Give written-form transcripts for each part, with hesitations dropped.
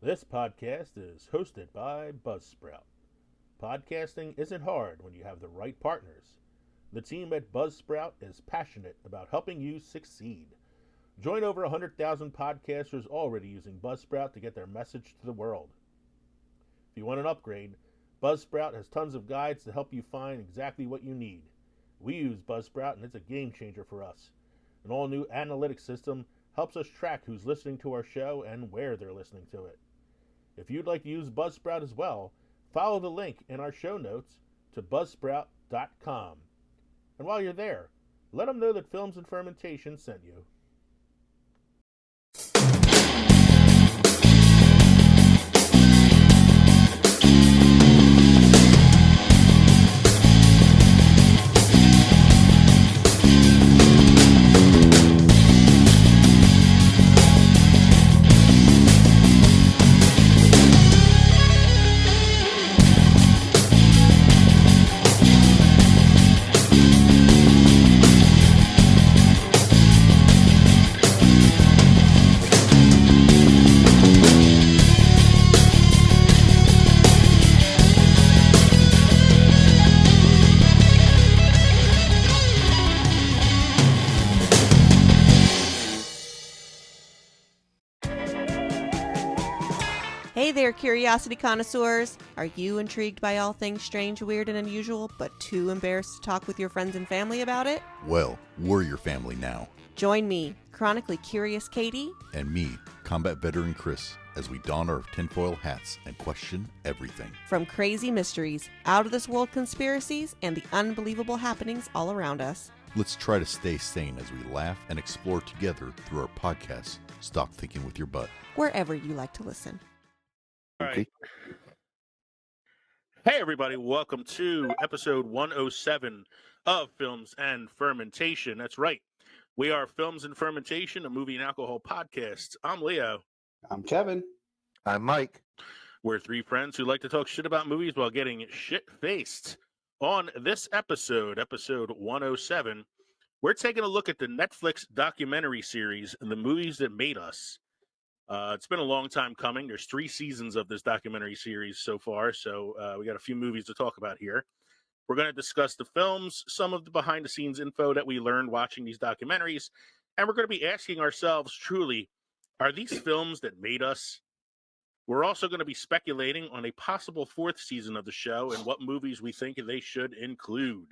This podcast is hosted by Buzzsprout. Podcasting isn't hard when you have the right partners. The team at Buzzsprout is passionate about helping you succeed. Join over 100,000 podcasters already using Buzzsprout to get their message to the world. If you want an upgrade, Buzzsprout has tons of guides to help you find exactly what you need. We use Buzzsprout and it's a game changer for us. An all new analytics system helps us track who's listening to our show and where they're listening to it. If you'd like to use Buzzsprout as well, follow the link in our show notes to buzzsprout.com. And while you're there, let them know that Films and Fermentation sent you. Hey there, curiosity connoisseurs! Are you intrigued by all things strange, weird, and unusual, but too embarrassed to talk with your friends and family about it? Well, we're your family now. Join me, chronically curious Katie, And me, combat veteran Chris, as we don our tinfoil hats and question everything. from crazy mysteries, out-of-this-world conspiracies, and the unbelievable happenings all around us. Let's try to stay sane as we laugh and explore together through our podcast, Stop Thinking with Your Butt. Wherever you like to listen. All right. Hey, everybody. Welcome to episode 107 of Films and Fermentation. That's right. We are Films and Fermentation, a movie and alcohol podcast. I'm Leo. I'm Kevin. I'm Mike. We're three friends who like to talk shit about movies while getting shit-faced. On this episode 107, we're taking a look at the Netflix documentary series, The Movies That Made Us. It's been a long time coming. There's 3 seasons of this documentary series so far, so we got a few movies to talk about here. We're going to discuss the films, some of the behind-the-scenes info that we learned watching these documentaries, and we're going to be asking ourselves, truly, are these films that made us? We're also going to be speculating on a possible 4th season of the show and what movies we think they should include.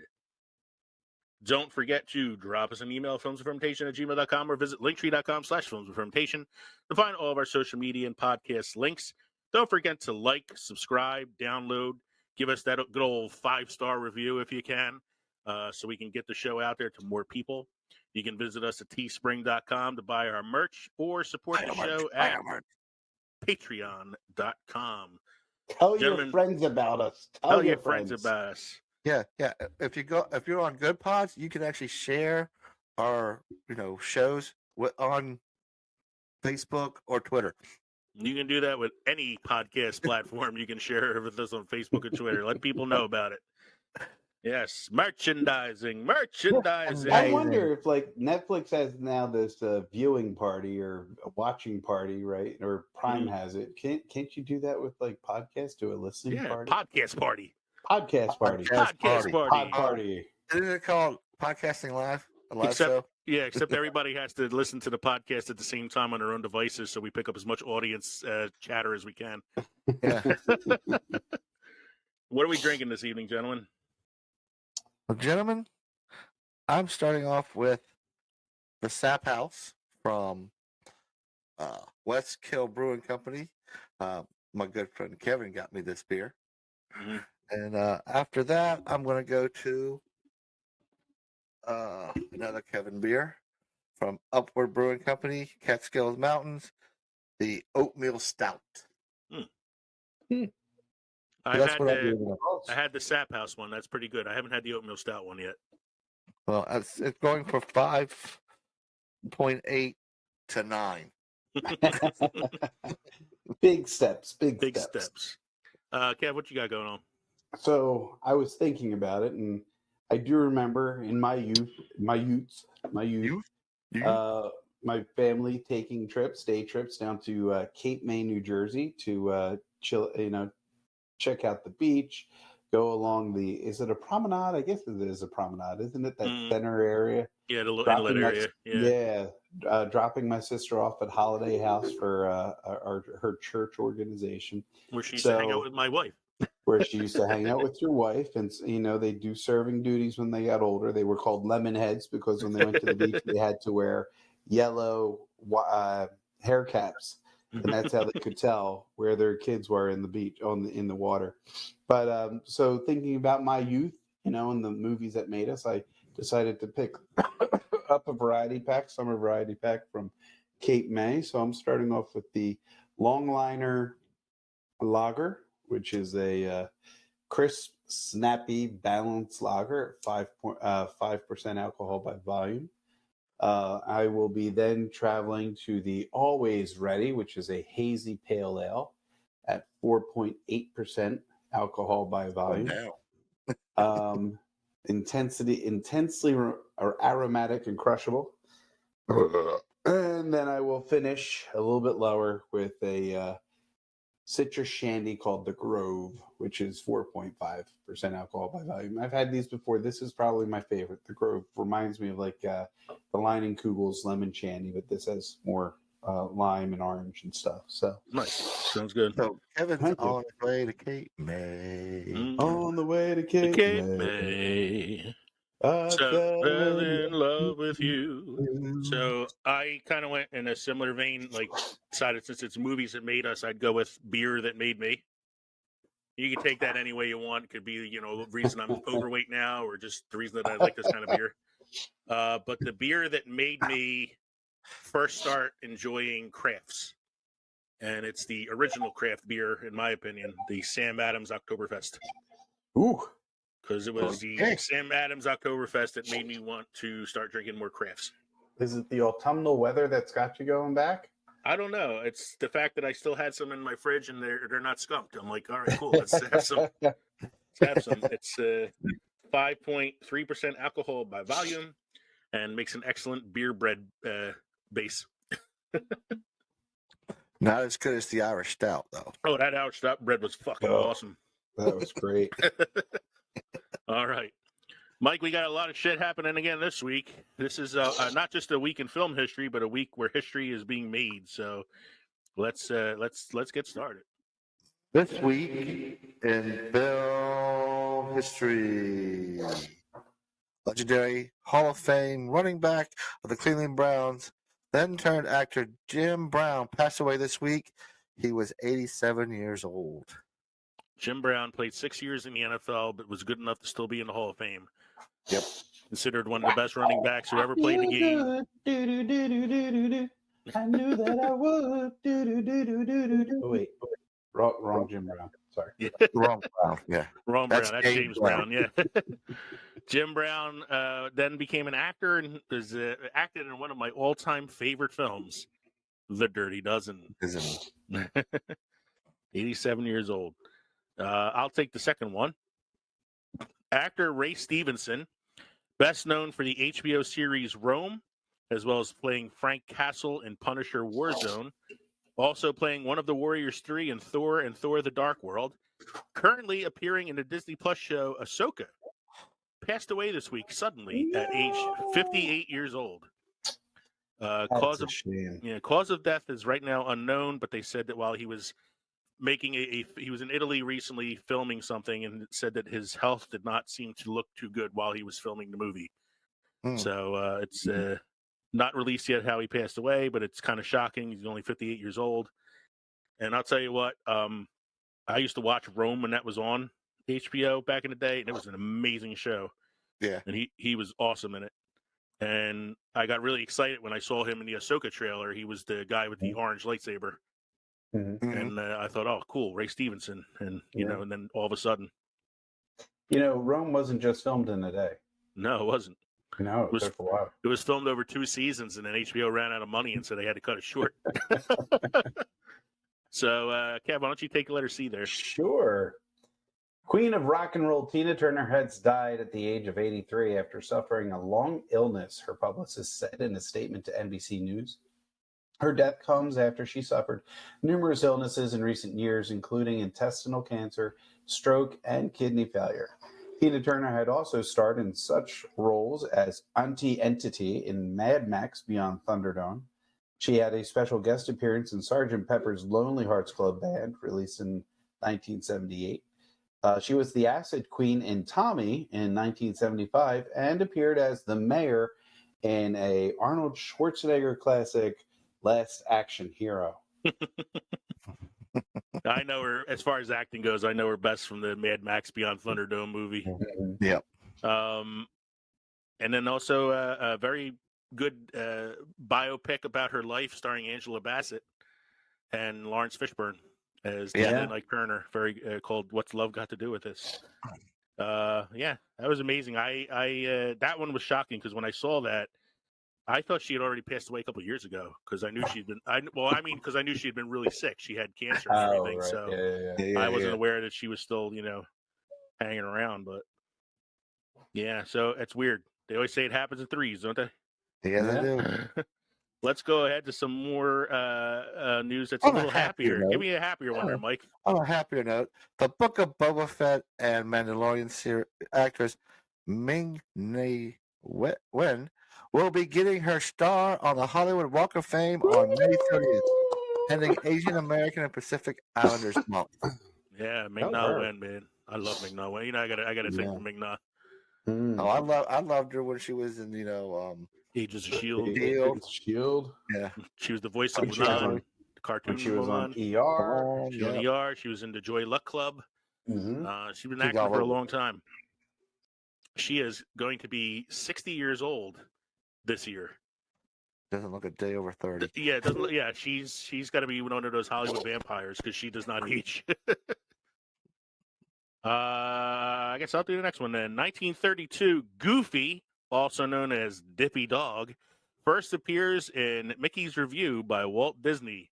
Don't forget to drop us an email, filmsandfermentation@gmail.com, or visit linktree.com/filmsandfermentation to find all of our social media and podcast links. Don't forget to like, subscribe, download, give us that good old 5-star review if you can, so we can get the show out there to more people. You can visit us at teespring.com to buy our merch or support the show at patreon.com. Tell Gentlemen, your friends about us. Tell your friends about us. Yeah. If you're on Good Pods, you can actually share our shows on Facebook or Twitter. You can do that with any podcast platform. You can share it with us on Facebook and Twitter. Let people know about it. Yes, merchandising. I wonder if Netflix has now this viewing party or a watching party, right? Or Prime has it. Can't you do that with podcasts? Do a listening party? Podcast party. Podcast party. Podcast party. Pod party. Isn't it called Podcasting Live? A live show? Yeah, except everybody has to listen to the podcast at the same time on their own devices, so we pick up as much audience chatter as we can. Yeah. What are we drinking this evening, gentlemen? Well, gentlemen, I'm starting off with the Sap House from West Kill Brewing Company. My good friend Kevin got me this beer. Mm-hmm. And after that, I'm going to go to another Kevin beer from Upward Brewing Company, Catskills Mountains, the Oatmeal Stout. I had the Sap House one. That's pretty good. I haven't had the Oatmeal Stout one yet. Well, it's going for 5.8 to 9. Big steps. Big steps. Kev, what you got going on? So I was thinking about it, and I do remember in my youth, my family taking day trips down to Cape May, New Jersey to chill, check out the beach, go along is it a promenade? I guess it is a promenade, isn't it? That center area. Yeah, the inlet area. Dropping my sister off at Holiday House for her church organization. Where she used to hang out with my wife. Where she used to hang out with your wife, and they do serving duties when they got older. They were called lemon heads because when they went to the beach, they had to wear yellow hair caps, and that's how they could tell where their kids were in the beach in the water. But so thinking about my youth, and the movies that made us, I decided to pick up a summer variety pack from Cape May. So I'm starting off with the Longliner Lager, which is a crisp, snappy, balanced lager at 5% alcohol by volume. I will be then traveling to the Always Ready, which is a hazy pale ale at 4.8% alcohol by volume. Intensely aromatic and crushable. And then I will finish a little bit lower with a citrus shandy called the Grove, which is 4.5% alcohol by volume. I've had these before. This is probably my favorite. The Grove reminds me of like the Leinenkugel's lemon shandy, but this has more lime and orange and stuff. So nice. Sounds good. So Kevin's on his way to Cape May. On the way to Cape May. I fell in love with you. So I kind of went in a similar vein, like decided since it's movies that made us, I'd go with beer that made me. You can take that any way you want. It could be, the reason I'm overweight now or just the reason that I like this kind of beer. But the beer that made me first start enjoying crafts, and it's the original craft beer, in my opinion, the Sam Adams Oktoberfest. Ooh. Because it was the Sam Adams Oktoberfest that made me want to start drinking more crafts. Is it the autumnal weather that's got you going back? I don't know. It's the fact that I still had some in my fridge and they're not skunked. I'm like, all right, cool. Let's have some. It's 5.3% alcohol by volume and makes an excellent beer bread base. Not as good as the Irish Stout, though. Oh, that Irish Stout bread was fucking awesome. That was great. All right. Mike, we got a lot of shit happening again this week. This is not just a week in film history, but a week where history is being made. So let's get started. This week in film history, legendary Hall of Fame running back of the Cleveland Browns, then turned actor Jim Brown passed away this week. He was 87 years old. Jim Brown played 6 years in the NFL, but was good enough to still be in the Hall of Fame. Yep. Considered one of the best running backs who ever played the game. I knew that I would. Oh, wait. Wrong Jim Brown. Sorry. Wrong Brown. Yeah. Wrong Brown. That's James Brown. Yeah. Jim Brown then became an actor and was acted in one of my all-time favorite films, The Dirty Dozen. 87 years old. I'll take the second one. Actor Ray Stevenson, best known for the HBO series Rome, as well as playing Frank Castle in Punisher Warzone, also playing one of the Warriors 3 in Thor and Thor the Dark World, currently appearing in the Disney Plus show Ahsoka, passed away this week suddenly at age 58 years old. Cause of death is right now unknown, but they said that while he was he was in Italy recently filming something and said that his health did not seem to look too good while he was filming the movie. So it's not released yet how he passed away, but it's kind of shocking. He's only 58 years old. And I'll tell you what, I used to watch Rome when that was on HBO back in the day, and it was an amazing show. Yeah. And he was awesome in it. And I got really excited when I saw him in the Ahsoka trailer. He was the guy with the orange lightsaber. Mm-hmm. And I thought, oh, cool, Ray Stevenson. And, and then all of a sudden. Rome wasn't just filmed in a day. No, it wasn't. No, it took a while. It was filmed over 2 seasons, and then HBO ran out of money, and so they had to cut it short. So, Kev, why don't you take letter C there? Sure. Queen of rock and roll Tina Turner has died at the age of 83 after suffering a long illness, her publicist said in a statement to NBC News. Her death comes after she suffered numerous illnesses in recent years, including intestinal cancer, stroke, and kidney failure. Tina Turner had also starred in such roles as Auntie Entity in Mad Max Beyond Thunderdome. She had a special guest appearance in Sgt. Pepper's Lonely Hearts Club Band, released in 1978. She was the acid queen in Tommy in 1975 and appeared as the mayor in a Arnold Schwarzenegger classic, Last Action Hero. I know her, as far as acting goes, I know her best from the Mad Max Beyond Thunderdome movie. Yep. And then also a very good biopic about her life starring Angela Bassett and Lawrence Fishburne as Tina and Ike Turner, very called "What's Love Got to Do with This?" Yeah, that was amazing. I that one was shocking because when I saw that, I thought she had already passed away a couple of years ago because I knew she'd been. Because I knew she had been really sick. She had cancer and everything. Right. So I wasn't aware that she was still, hanging around. But yeah, so it's weird. They always say it happens in threes, don't they? Yeah, they do. Let's go ahead to some more news that's a little happier. Give me a happier one there, Mike. On a happier note, the Book of Boba Fett and Mandalorian actress Ming-Na Wen will be getting her star on the Hollywood Walk of Fame on May 30th, pending Asian American and Pacific Islanders Month. Yeah, Ming-Na Wen, man. I love Ming-Na Wen. I gotta think for Ming-Na. Oh, I loved her when she was in, Agents of Shield. Shield. Yeah. She was the voice of Mulan, the cartoon. She was on ER. She was on ER. She was in the Joy Luck Club. She's been acting for a long time. She is going to be 60 years old this year. Doesn't look a day over 30. Yeah, it doesn't. Yeah, she's got to be one of those Hollywood vampires because she does not age. I guess I'll do the next one then. 1932, Goofy, also known as Dippy Dog, first appears in Mickey's Review by Walt Disney.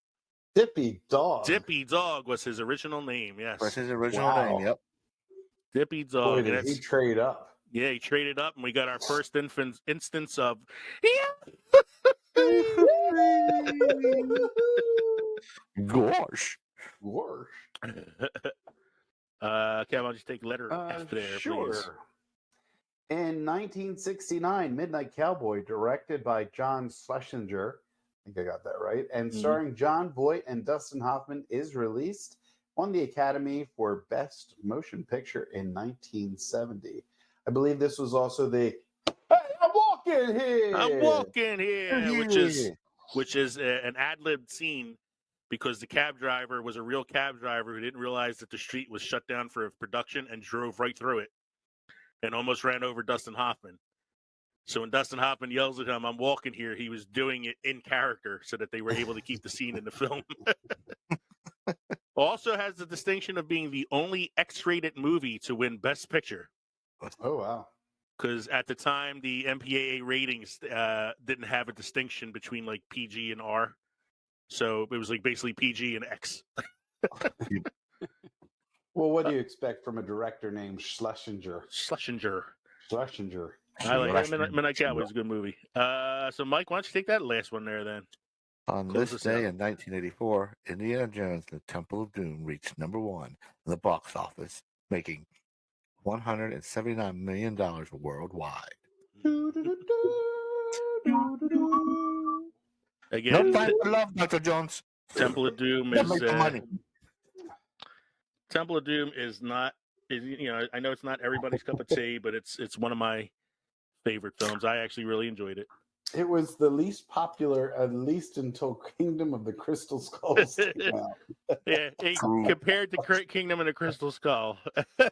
Dippy Dog. Dippy Dog was his original name. Yes, that's his original name. Yep. Dippy Dog. Boy, did he trade up? Yeah, he traded up, and we got our first instance of. Gosh. Kevin, I'll just take letter F there, sure. please. In 1969, Midnight Cowboy, directed by John Schlesinger, I think I got that right, and starring John Voight and Dustin Hoffman, is released. Won the Academy for Best Motion Picture in 1970. I believe this was also the "Hey, I'm walking here," which is an ad-libbed scene because the cab driver was a real cab driver who didn't realize that the street was shut down for production and drove right through it and almost ran over Dustin Hoffman. So when Dustin Hoffman yells at him, "I'm walking here," he was doing it in character so that they were able to keep the scene in the film. Also has the distinction of being the only X-rated movie to win Best Picture. Oh, wow. Because at the time, the MPAA ratings didn't have a distinction between like PG and R. So it was like basically PG and X. Well, what do you expect from a director named Schlesinger? Schlesinger. I like Midnight Cowboy is a good movie. So Mike, why don't you take that last one there then? On this day in 1984, Indiana Jones and the Temple of Doom reached #1 in the box office, making $179 million worldwide. Again, no time for love, Dr. Jones. Temple of Doom is Temple of Doom is not. I know it's not everybody's cup of tea, but it's one of my favorite films. I actually really enjoyed it. It was the least popular, at least until Kingdom of the Crystal Skulls came out. Yeah, compared to Kingdom of the Crystal Skull. I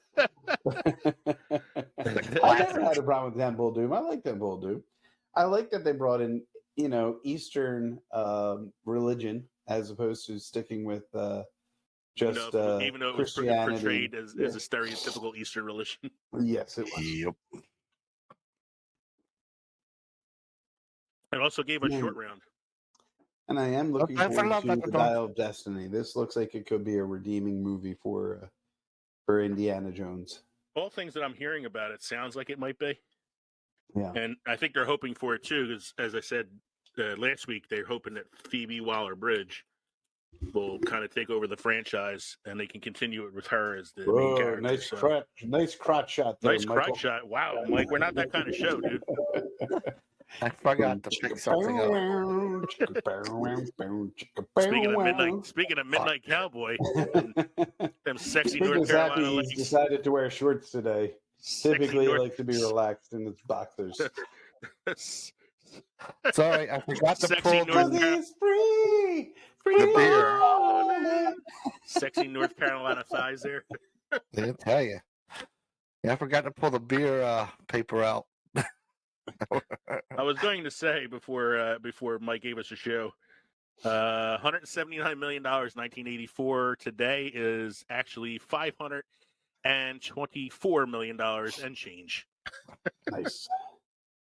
never had a problem with Temple of Doom. I like Temple of Doom. I like that they brought in, Eastern religion as opposed to sticking with just even though it was portrayed as a stereotypical Eastern religion. Yes, it was. Yep. It also gave us short round. And I am looking forward to The Dial of Destiny. This looks like it could be a redeeming movie for for Indiana Jones. All things that I'm hearing about it sounds like it might be. Yeah. And I think they're hoping for it too, because as I said last week, they're hoping that Phoebe Waller-Bridge will kind of take over the franchise, and they can continue it with her as the main character. Nice crotch shot there, Nice Michael. crotch shot. Wow, Mike, we're not that kind of show, dude. I forgot to pick something up. Speaking of Midnight Cowboy, them sexy Speaking North of Carolina Zappy, he's ladies. decided to wear shorts today. Typically, he North- likes to be relaxed in his boxers. Sorry, I forgot to Sexy pull North the, It's free, the beer. Sexy North Carolina thighs there. I didn't tell you. Yeah, I forgot to pull the beer paper out. I was going to say before Mike gave us a show, $179 million, 1984. Today is actually $524 million and change. Nice.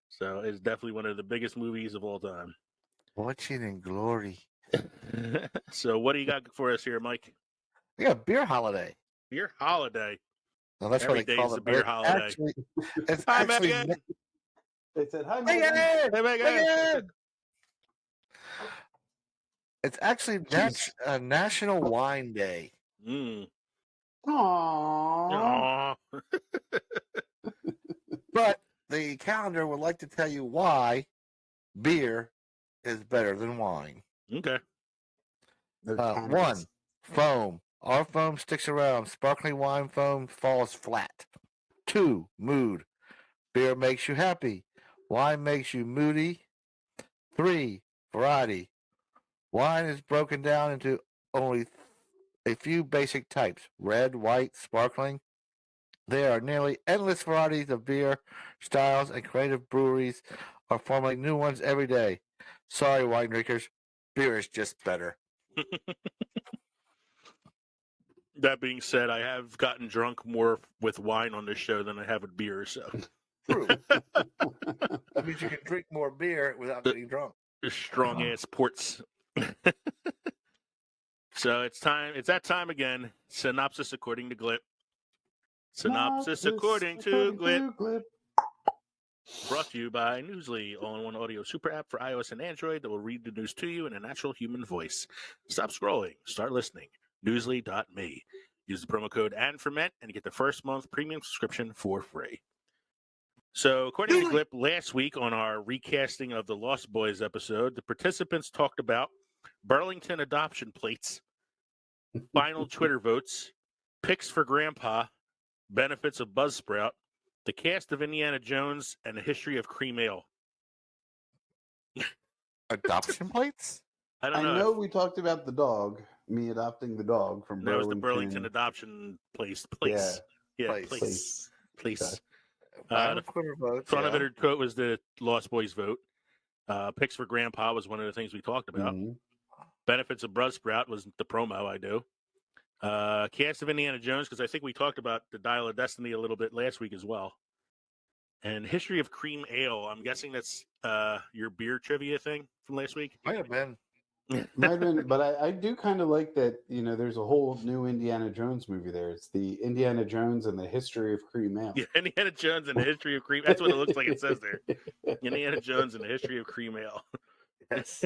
So it's definitely one of the biggest movies of all time. Watching in glory. So what do you got for us here, Mike? We got a beer holiday. Beer holiday. Well, that's Every what they day call is a it. beer It's holiday. It's Hi, actually Megan. They said, "Hi, Megan! Megan." Hey, Megan. It's actually National Wine Day. Mm. Aww. Aw. But the calendar would like to tell you why beer is better than wine. Okay. One, foam. Our foam sticks around. Sparkling wine foam falls flat. 2, mood. Beer makes you happy. Wine makes you moody. 3, variety. Wine is broken down into only a few basic types: red, white, sparkling. There are nearly endless varieties of beer styles, and creative breweries are forming new ones every day. Sorry, wine drinkers, beer is just better. That being said, I have gotten drunk more with wine on this show than I have with beer. So True. That means you can drink more beer without getting drunk. strong ass ports. So it's time. It's that time again. Synopsis according to Glip. Synopsis according to Glip. Brought to you by Newsly, all-in-one audio super app for iOS and Android that will read the news to you in a natural human voice. Stop scrolling. Start listening. Newsly.me. Use the promo code ANDFERMENT and get the first month premium subscription for free. So, according to Glip, last week on our recasting of the Lost Boys episode, the participants talked about Burlington adoption plates, final Twitter votes, picks for Grandpa, benefits of Buzzsprout, the cast of Indiana Jones, and the history of cream ale. Adoption plates? I I don't know. know we talked about the dog, me adopting the dog from That was Burlington. the Burlington adoption place. Yeah, Place. place. Okay. Final The Twitter votes. front yeah. of it quote was the Lost Boys vote. Picks for Grandpa was one of the things we talked about. Mhm. Benefits of Buzzsprout was the promo I do. Cast of Indiana Jones, because I think we talked about the Dial of Destiny a little bit last week as well. And history of cream ale. I'm guessing that's your beer trivia thing from last week. Might have been. Might have been, but I do kind of like that. You know, there's a whole new Indiana Jones movie there. It's the Indiana Jones and the History of Cream Ale. Yeah, Indiana Jones and the history of cream. That's what it looks like it says there. Indiana Jones and the history of cream ale. Yes.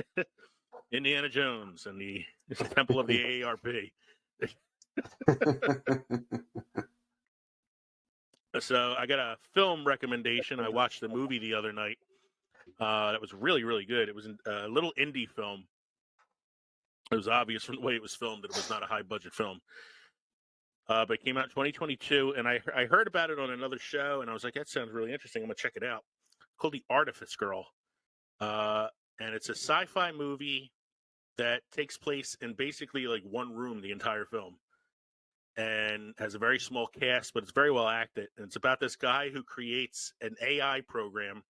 Indiana Jones and the Temple of the AARP. So I got a film recommendation. I watched the movie the other night. That was really, really good. It was a little indie film. It was obvious from the way it was filmed that it was not a high budget film. But it came out in 2022, and I heard about it on another show, and I was like, that sounds really interesting. I'm going to check it out. It's called The Artifice Girl. And it's a sci-fi movie that takes place in basically like one room the entire film. And has a very small cast, but it's very well acted. And it's about this guy who creates an AI program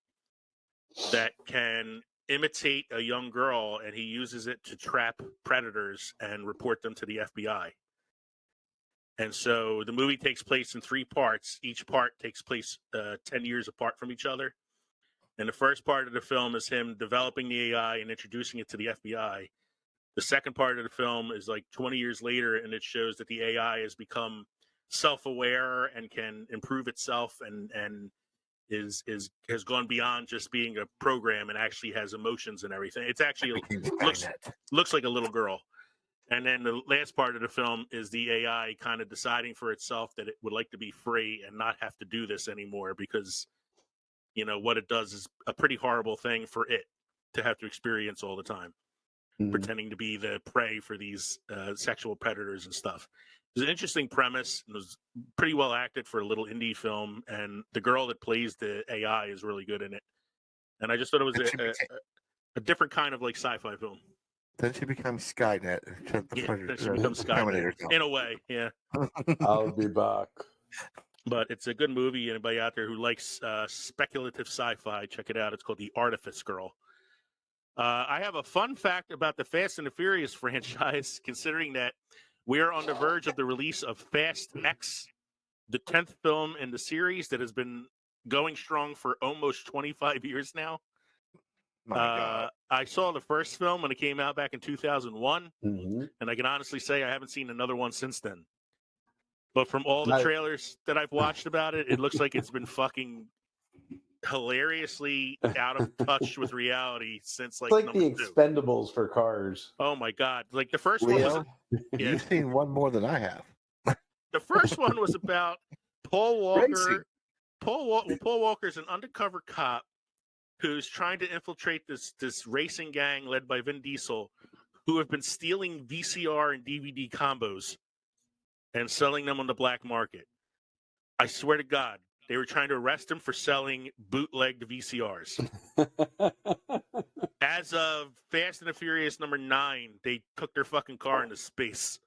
that can imitate a young girl, and he uses it to trap predators and report them to the FBI. And so the movie takes place in 3 parts. Each part takes place 10 years apart from each other. And the first part of the film is him developing the AI and introducing it to the FBI. The second part of the film is like 20 years later, and it shows that the AI has become self-aware and can improve itself and has gone beyond just being a program and actually has emotions and everything. It's actually looks like a little girl. And then the last part of the film is the AI kind of deciding for itself that it would like to be free and not have to do this anymore because, you know, what it does is a pretty horrible thing for it to have to experience all the time, pretending to be the prey for these sexual predators and stuff. It was an interesting premise. It was pretty well acted for a little indie film, and the girl that plays the AI is really good in it. And I just thought it was a different kind of like sci-fi film. Then she becomes Skynet. Then she becomes Skynet in a way. Yeah, I'll be back. but it's a good movie. Anybody out there who likes speculative sci-fi, check it out. It's called The Artifice Girl. I have a fun fact about the Fast and the Furious franchise, considering that we're on the verge of the release of Fast X, the 10th film in the series that has been going strong for almost 25 years now. My God. I saw the first film when it came out back in 2001, Mm-hmm. and I can honestly say I haven't seen another one since then. But from all the trailers that I've watched about it, it looks like it's been fucking hilariously out of touch with reality since like It's like number the 2. Expendables for cars. Oh my God! Like the first one was, yeah, You've seen one more than I have. the first one was about Paul Walker. Racing. Paul Walker's an undercover cop who's trying to infiltrate this racing gang led by Vin Diesel, who have been stealing VCR and DVD combos and selling them on the black market. I swear to God, they were trying to arrest him for selling bootlegged VCRs. As of Fast and the Furious number 9, they took their fucking car into space.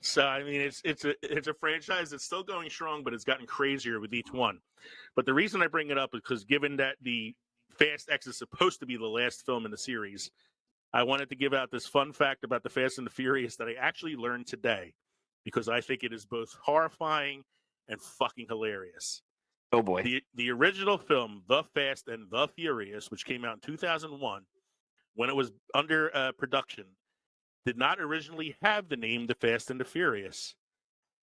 So I mean, it's a franchise that's still going strong, but it's gotten crazier with each one. But the reason I bring it up is because given that the Fast X is supposed to be the last film in the series, I wanted to give out this fun fact about the Fast and the Furious that I actually learned today, because I think it is both horrifying and fucking hilarious. Oh boy. The original film, The Fast and the Furious, which came out in 2001, when it was under production, did not originally have the name The Fast and the Furious.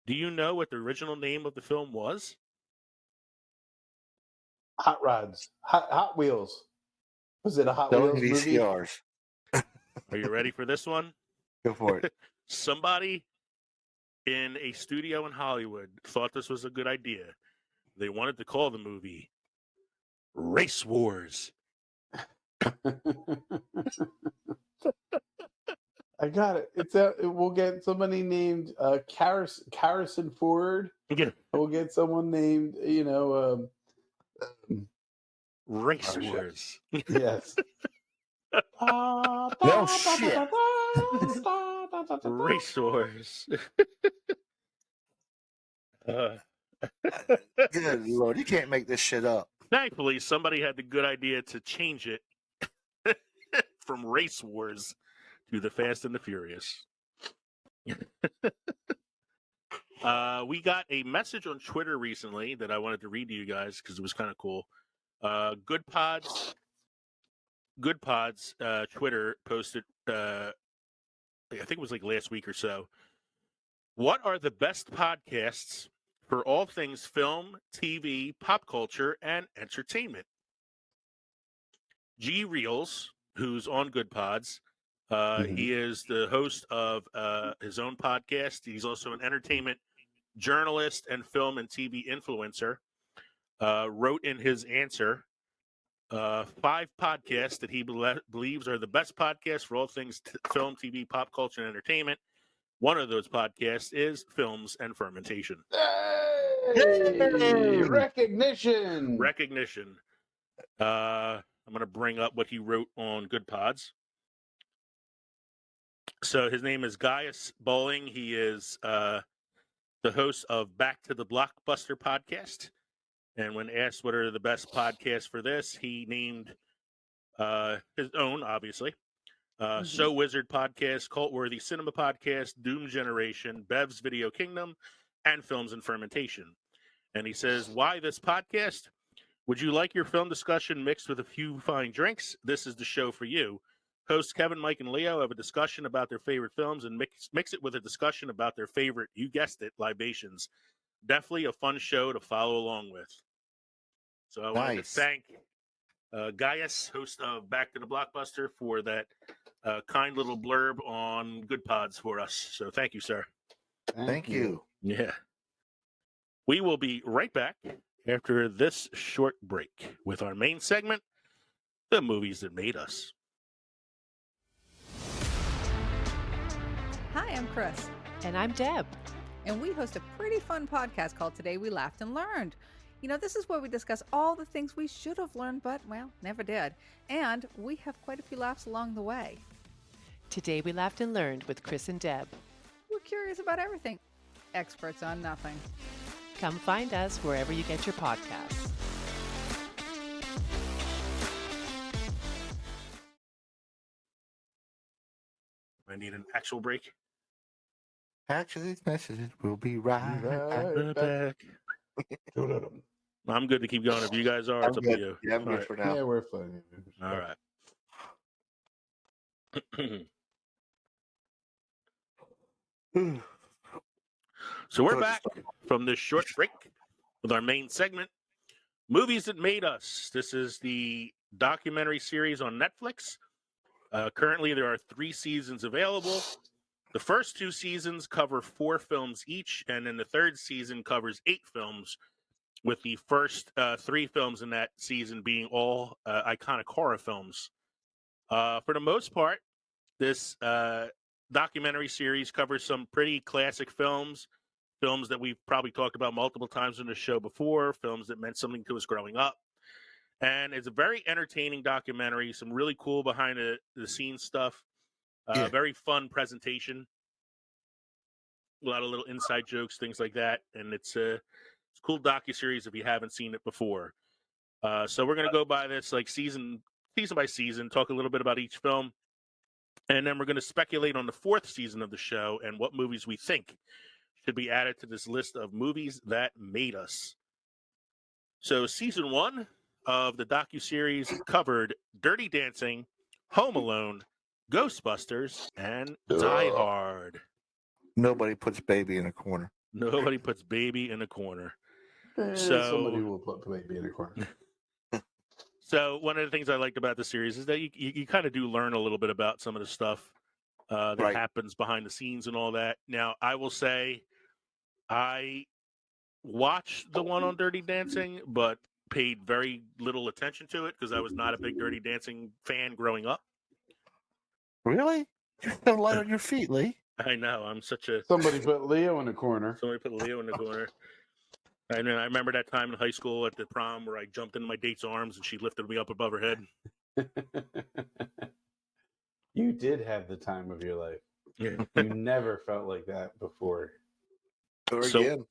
Do you know what the original name of the film was? Hot Rods. Hot Wheels. Was it a Hot Wheels movie? VCRs. Are you ready for this one? Go for it. Somebody in a studio in Hollywood thought this was a good idea. They wanted to call the movie Race Wars. I got it. We'll get somebody named Harrison Ford. Yeah. We'll get someone named, Race Wars. Yes. No shit. Race Wars. Good Lord, you can't make this shit up. Thankfully, somebody had the good idea to change it from Race Wars to The Fast and the Furious. We got a message on Twitter recently that I wanted to read to you guys because it was kind of cool. Good Pods Twitter posted, I think it was like last week or so. What are the best podcasts for all things film, TV, pop culture, and entertainment? G Reels, who's on Good Pods, he is the host of his own podcast. He's also an entertainment journalist and film and TV influencer. Wrote in his answer 5 podcasts that he believes are the best podcasts for all things film, TV, pop culture, and entertainment. One of those podcasts is Films and Fermentation. Hey! Recognition. I'm going to bring up what he wrote on Good Pods. So his name is Gaius Bowling. He is the host of Back to the Blockbuster podcast. And when asked what are the best podcasts for this, he named his own, obviously. So Wizard podcast, Cult Worthy Cinema podcast, Doom Generation, Bev's Video Kingdom, and Films and Fermentation. And he says, why this podcast? Would you like your film discussion mixed with a few fine drinks? This is the show for you. Hosts Kevin, Mike, and Leo have a discussion about their favorite films and mix it with a discussion about their favorite, you guessed it, libations. Definitely a fun show to follow along with. So I wanted to Nice. thank Gaius, host of Back to the Blockbuster, for that kind little blurb on Good Pods for us. So thank you, sir. Thank you. Yeah. We will be right back after this short break with our main segment, The Movies That Made Us. Hi, I'm Chris, And I'm Deb. and we host a pretty fun podcast called Today We Laughed and Learned. You know, this is where we discuss all the things we should have learned, but, well, never did. And we have quite a few laughs along the way. Today we laughed and learned with Chris and Deb. We're curious about everything, experts on nothing. Come find us wherever you get your podcasts. I need an actual break. Actually, these messages will be right back. Back. I'm good to keep going. If you guys are, I'm it's up good. to you. Yeah, I'm All good right. for now. Yeah, we're fine. All right. So we're back from this short break with our main segment, Movies That Made Us. This is the documentary series on Netflix. Currently, there are 3 seasons available. The first 2 seasons cover 4 films each, and then the third season covers 8 films, with the first 3 films in that season being all iconic horror films. For the most part, this documentary series covers some pretty classic films that we've probably talked about multiple times on the show before, films that meant something to us growing up. And it's a very entertaining documentary, some really cool behind the scenes stuff, Yeah. very fun presentation, a lot of little inside jokes, things like that. And it's a cool docuseries if you haven't seen it before. So we're going to go by this like season by season, talk a little bit about each film. And then we're going to speculate on the 4th season of the show and what movies we think should be added to this list of movies that made us. So season 1 of the docuseries covered Dirty Dancing, Home Alone, Ghostbusters, and Die Hard. Nobody puts baby in a corner. Nobody puts baby in a corner. Somebody will put baby in a corner. So one of the things I liked about the series is that you kind of do learn a little bit about some of the stuff that Right. happens behind the scenes and all that. Now, I will say I watched the one on Dirty Dancing, but paid very little attention to it because I was not a big Dirty Dancing fan growing up. Really? You're so light on your feet, Lee. I know, I'm such a... Somebody put Leo in a corner. Somebody put Leo in the corner. And then I remember that time in high school at the prom where I jumped into my date's arms and she lifted me up above her head. You did have the time of your life. Yeah. You never felt like that before. Or So- again.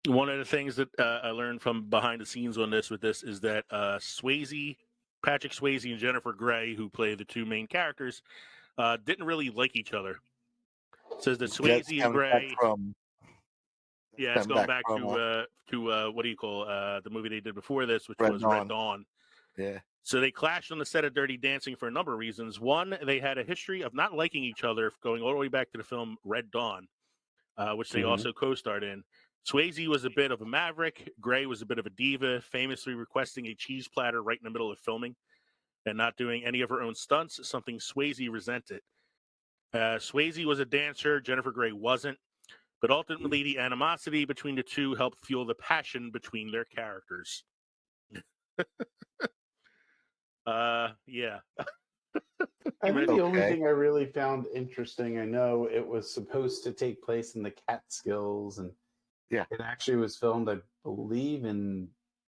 One of the things that I learned from behind the scenes on this is that Patrick Swayze and Jennifer Grey, who play the 2 main characters, didn't really like each other. It says that That's Swayze and coming back Grey... from Yeah, it's Come going back back from, to what do you call the movie they did before this, which Red was Dawn. Red Dawn. yeah. So they clashed on the set of Dirty Dancing for a number of reasons. One, they had a history of not liking each other, going all the way back to the film Red Dawn, which they Mhm. also co-starred in. Swayze was a bit of a maverick. Grey was a bit of a diva, famously requesting a cheese platter right in the middle of filming and not doing any of her own stunts, something Swayze resented. Swayze was a dancer, Jennifer Grey wasn't. But ultimately, the animosity between the two helped fuel the passion between their characters. Yeah. I think the only Okay. thing I really found interesting, I know it was supposed to take place in the Catskills, and Yeah. it actually was filmed, I believe, in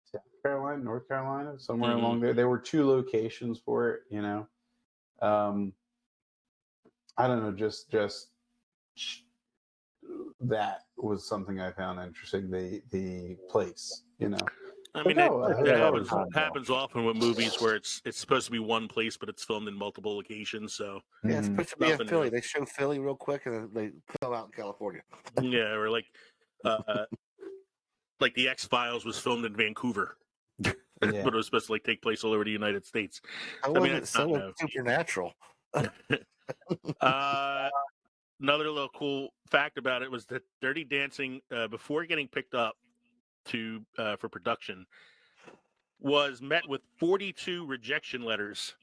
South Carolina, North Carolina, somewhere Mhm. along there. There were 2 locations for it, you know. I don't know, just that was something I found interesting. The place, you know. I mean, no, it that happens, was- happens often with movies where it's supposed to be one place, but it's filmed in multiple locations. So, Yeah, it's Mhm. supposed to be in Nothing Philly. new. They show Philly real quick and then they film out in California. yeah, or like the X-Files was filmed in Vancouver. Yeah. but it was supposed to like take place all over the United States. I I mean, wasn't so supernatural. Another little cool fact about it was that Dirty Dancing, before getting picked up for production, was met with 42 rejection letters.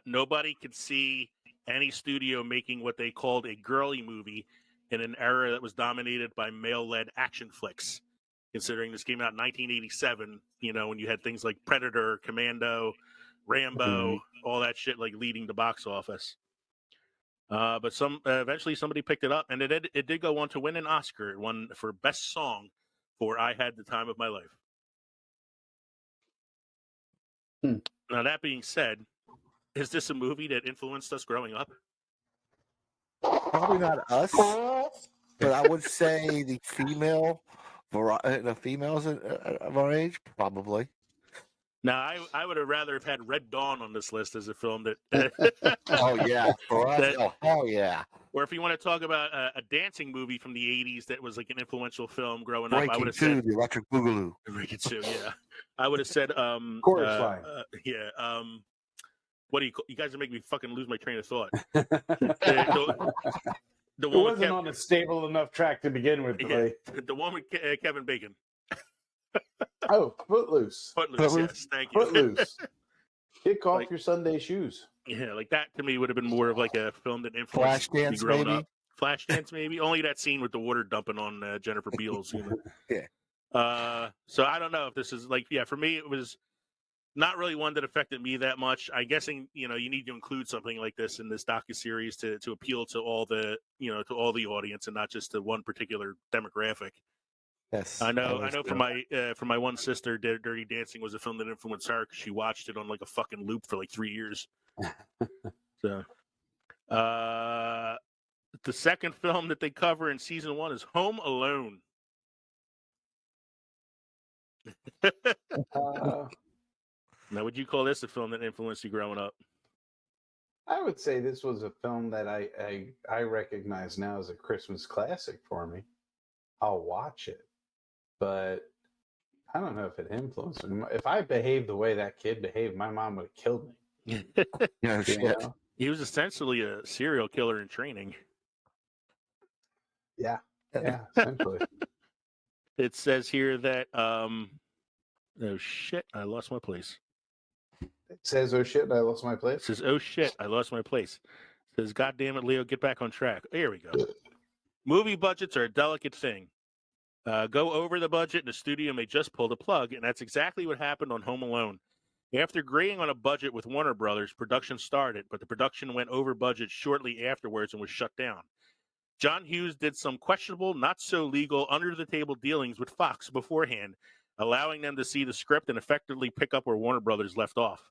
Nobody could see any studio making what they called a girly movie in an era that was dominated by male-led action flicks. Considering this came out in 1987, when you had things like Predator, Commando, Rambo, all that shit like leading the box office. But eventually somebody picked it up, and it did go on to win an Oscar. It won for Best Song for "I Had the Time of My Life." Now, that being said, is this a movie that influenced us growing up? Probably not us, but I would say the females of our age, probably. Now, I would have rather have had Red Dawn on this list as a film that. Oh yeah, for us. Hell yeah. Or if you want to talk about a dancing movie from the '80s that was like an influential film growing up, I Breaking would have 2, said the Electric Boogaloo. Breaking 2, yeah. I would have said Chorus line. Yeah. What do you guys are making me fucking lose my train of thought. The It one wasn't on a stable enough track to begin with. Yeah, the one with Kevin Bacon. Oh, Footloose. Footloose, yes, thank you. Footloose. Kick off Like- your Sunday shoes. Yeah, like that to me would have been more of like a film that influenced me Flashdance, growing maybe? up. Flashdance, maybe. Only that scene with the water dumping on Jennifer Beals. Yeah. So I don't know if this is like, for me, it was not really one that affected me that much. I'm guessing, you need to include something like this in this docuseries to appeal to all the, to all the audience and not just to one particular demographic. Yes. I know for my one sister, Dirty Dancing was a film that influenced her because she watched it on like a fucking loop for like 3 years. So, the second film that they cover in season 1 is Home Alone. Now, would you call this a film that influenced you growing up? I would say this was a film that I recognize now as a Christmas classic for me. I'll watch it, but I don't know if it influenced me. If I behaved the way that kid behaved, my mom would have killed me. Yeah, You shit. know? He was essentially a serial killer in training. Yeah, essentially. It says here that oh shit, I lost my place. It says, "Oh shit, I lost my It place." says, oh shit, I lost my place. It says, God damn it, Leo, get back on track. Here we go. Movie budgets are a delicate thing. Go over the budget and the studio may just pull the plug, and that's exactly what happened on Home Alone. After agreeing on a budget with Warner Brothers, production started, but the production went over budget shortly afterwards and was shut down. John Hughes did some questionable, not so legal, under-the-table dealings with Fox beforehand, allowing them to see the script and effectively pick up where Warner Brothers left off.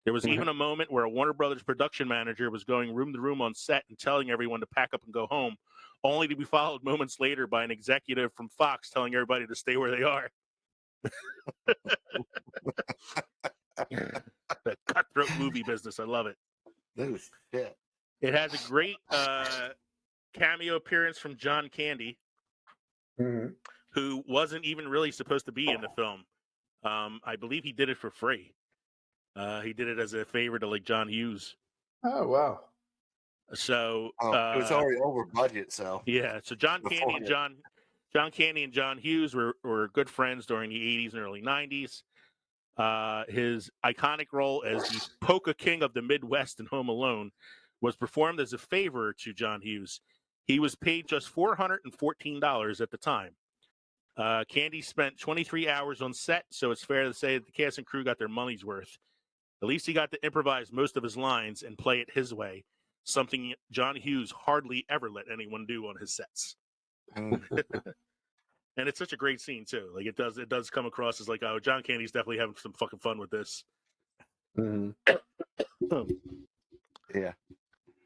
There was even a moment where a Warner Brothers production manager was going room to room on set and telling everyone to pack up and go home, only to be followed moments later by an executive from Fox telling everybody to stay where they are. The cutthroat movie business. I love it. Dude, shit. It has a great cameo appearance from John Candy, who wasn't even really supposed to be in the film. I believe he did it for free. He did it as a favor to like John Hughes. Oh wow! So it was already over budget, so yeah. So John Candy and John Hughes were good friends during the 80s and early 90s. His iconic role as the Polka King of the Midwest in Home Alone was performed as a favor to John Hughes. He was paid just $414 at the time. Candy spent 23 hours on set, so it's fair to say that the cast and crew got their money's worth. At least he got to improvise most of his lines and play it his way, something John Hughes hardly ever let anyone do on his sets. And it's such a great scene too. Like it does come across as like, oh, John Candy's definitely having some fucking fun with this. yeah.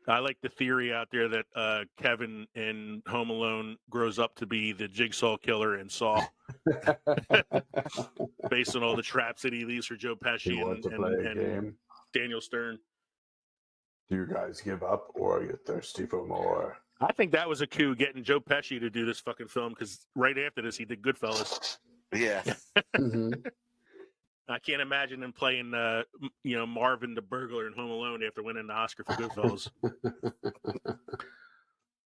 I like the theory out there that Kevin in Home Alone grows up to be the Jigsaw killer in Saw, based on all the traps that he leaves for Joe Pesci and Daniel Stern. Do you guys give up or are you thirsty for more? I think that was a coup getting Joe Pesci to do this fucking film because right after this he did Goodfellas. Yeah. I can't imagine him playing, Marvin the burglar in Home Alone after winning the Oscar for Goodfellas.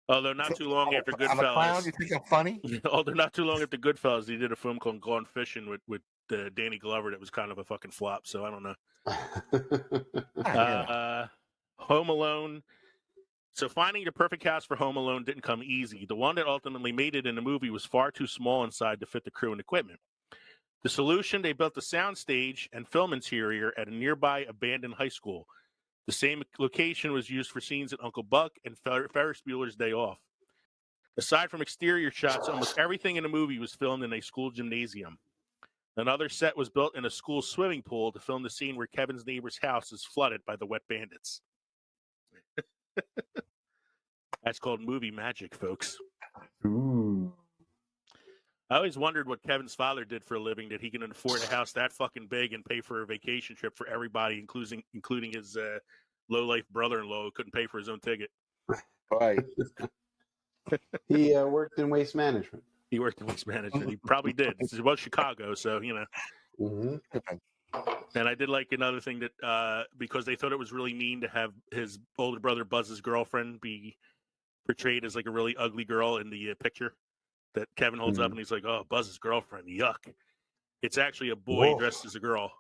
Although not too long after I'm a clown. Goodfellas, You think I'm funny? although not too long after Goodfellas, he did a film called Gone Fishing with Danny Glover that was kind of a fucking flop. So I don't know. Home Alone. So finding the perfect cast for Home Alone didn't come easy. The one that ultimately made it in the movie was far too small inside to fit the crew and equipment. The solution, they built a soundstage and film interior at a nearby abandoned high school. The same location was used for scenes at Uncle Buck and Ferris Bueller's Day Off. Aside from exterior shots, almost everything in the movie was filmed in a school gymnasium. Another set was built in a school swimming pool to film the scene where Kevin's neighbor's house is flooded by the wet bandits. That's called movie magic, folks. Ooh. I always wondered what Kevin's father did for a living, that he can afford a house that fucking big and pay for a vacation trip for everybody, including his low-life brother-in-law who couldn't pay for his own ticket. Right. He worked in waste management. He worked in waste management. He probably did. It was Chicago, so, Mm-hmm. And I did like another thing that, because they thought it was really mean to have his older brother Buzz's girlfriend be portrayed as like a really ugly girl in the picture that Kevin holds up, and he's like, "Oh, Buzz's girlfriend, yuck." It's actually a boy dressed as a girl.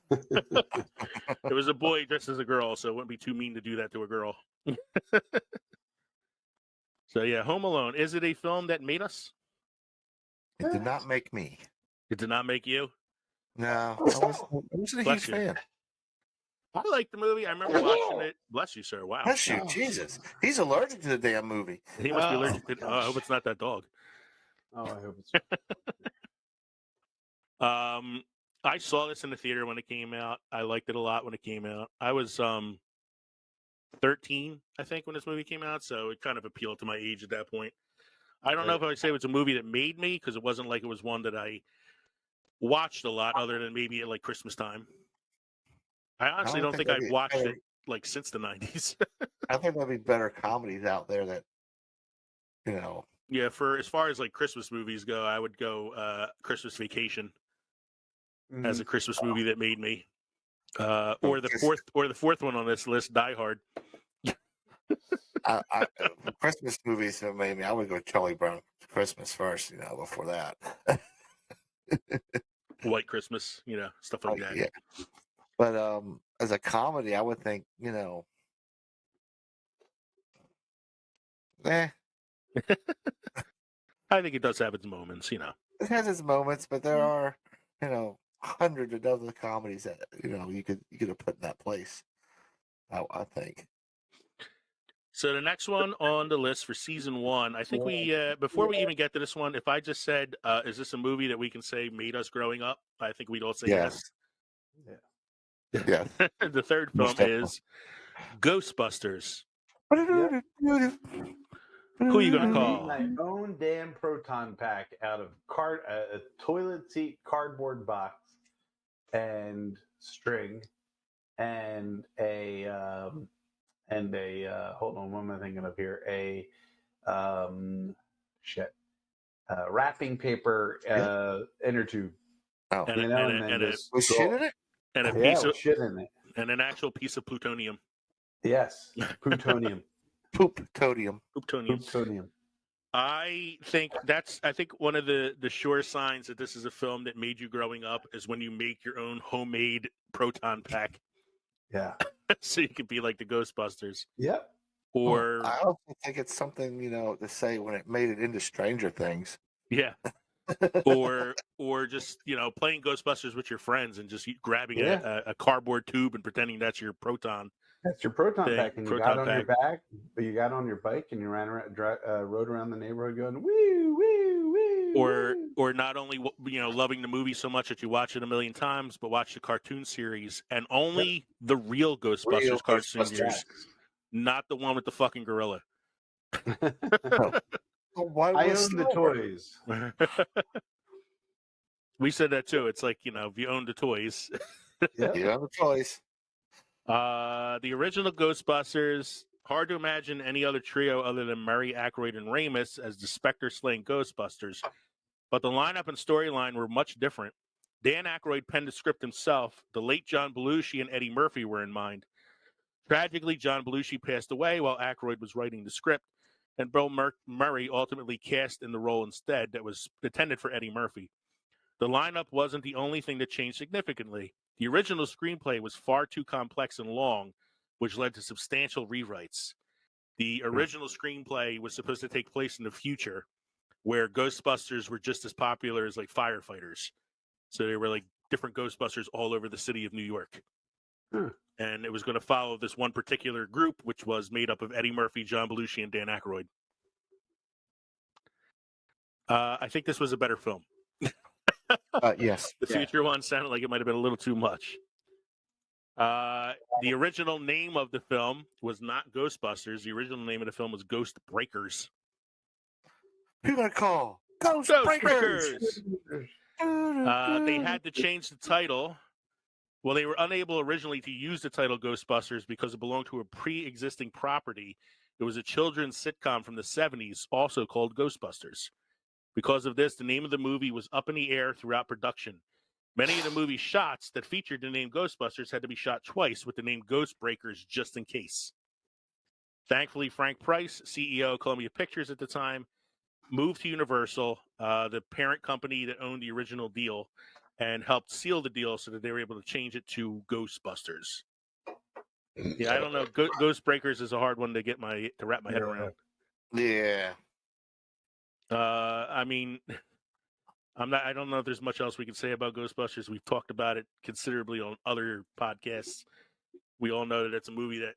It was a boy dressed as a girl, so it wouldn't be too mean to do that to a girl. So yeah, Home Alone. Is it a film that made us? It did not make me. It did not make you? No, I wasn't a Bless huge you. fan. I liked the movie. I remember watching it. Bless you, sir. Wow. Bless you, Jesus. He's allergic to the damn movie. He must be allergic to. I hope it's not that dog. Oh, I hope it's. I saw this in the theater when it came out. I liked it a lot when it came out. I was 13, I think, when this movie came out, so it kind of appealed to my age at that point. I don't know if I would say it was a movie that made me, because it wasn't like it was one that I watched a lot, other than maybe at like Christmas time. I honestly don't think I've watched it like since the 90s. I think there'll be better comedies out there that, Yeah, for as far as like Christmas movies go, I would go Christmas Vacation as a Christmas movie that made me. Or the fourth one on this list, Die Hard. Christmas movies that made me. I would go Charlie Brown Christmas first, before that. White Christmas, stuff like that. Yeah. But as a comedy, I would think, I think it does have its moments, It has its moments, but there are, hundreds of other comedies that, you could have put in that place. I think. So the next one on the list for season 1, I think we before we even get to this one, if I just said, is this a movie that we can say made us growing up? I think we'd all say yes. Yeah. The third film is Ghostbusters. Yep. Who are you gonna I call? made my own damn proton pack out of a toilet seat cardboard box and string and a hold on, what am I thinking of here? Wrapping paper inner tube. Oh, Was shit in it? And a piece piece of shit in it. And an actual piece of plutonium. Yes, plutonium. Pooptonium. Plutonium. I think one of the sure signs that this is a film that made you growing up is when you make your own homemade proton pack. Yeah. So you could be like the Ghostbusters. Yep. Or I also think it's something, to say when it made it into Stranger Things. Yeah. or just, playing Ghostbusters with your friends and just grabbing a cardboard tube and pretending that's your proton. That's your proton pack, and you got on your back, but you got on your bike and you ran around, rode around the neighborhood going woo woo woo. Or not only loving the movie so much that you watch it a million times, but watch the cartoon series and only the real Ghostbusters cartoon series, not the one with the fucking gorilla. I own the toys. We said that too. It's like, if you own the toys. Yep. You own the toys. The original Ghostbusters, hard to imagine any other trio other than Murray, Aykroyd, and Ramis as the Spectre-slaying Ghostbusters. But the lineup and storyline were much different. Dan Aykroyd penned the script himself. The late John Belushi and Eddie Murphy were in mind. Tragically, John Belushi passed away while Aykroyd was writing the script, and Bill Murray ultimately cast in the role instead that was intended for Eddie Murphy. The lineup wasn't the only thing that changed significantly. The original screenplay was far too complex and long, which led to substantial rewrites. The original screenplay was supposed to take place in the future, where Ghostbusters were just as popular as like firefighters. So they were like different Ghostbusters all over the city of New York. And it was going to follow this one particular group, which was made up of Eddie Murphy, John Belushi, and Dan Aykroyd. I think this was a better film. Yes. The future one sounded like it might have been a little too much. The original name of the film was not Ghostbusters. The original name of the film was Ghost Breakers. Who gonna call? Ghost Breakers! They had to change the title. Well, they were unable originally to use the title Ghostbusters because it belonged to a pre-existing property. It was a children's sitcom from the 70s, also called Ghostbusters. Because of this, the name of the movie was up in the air throughout production. Many of the movie shots that featured the name Ghostbusters had to be shot twice with the name Ghost Breakers just in case. Thankfully, Frank Price, CEO of Columbia Pictures at the time, moved to Universal, the parent company that owned the original deal, and helped seal the deal so that they were able to change it to Ghostbusters. Yeah, I don't know. Ghost Breakers is a hard one to wrap my head around. Yeah. I mean, I don't know if there's much else we can say about Ghostbusters. We've talked about it considerably on other podcasts. We all know that it's a movie that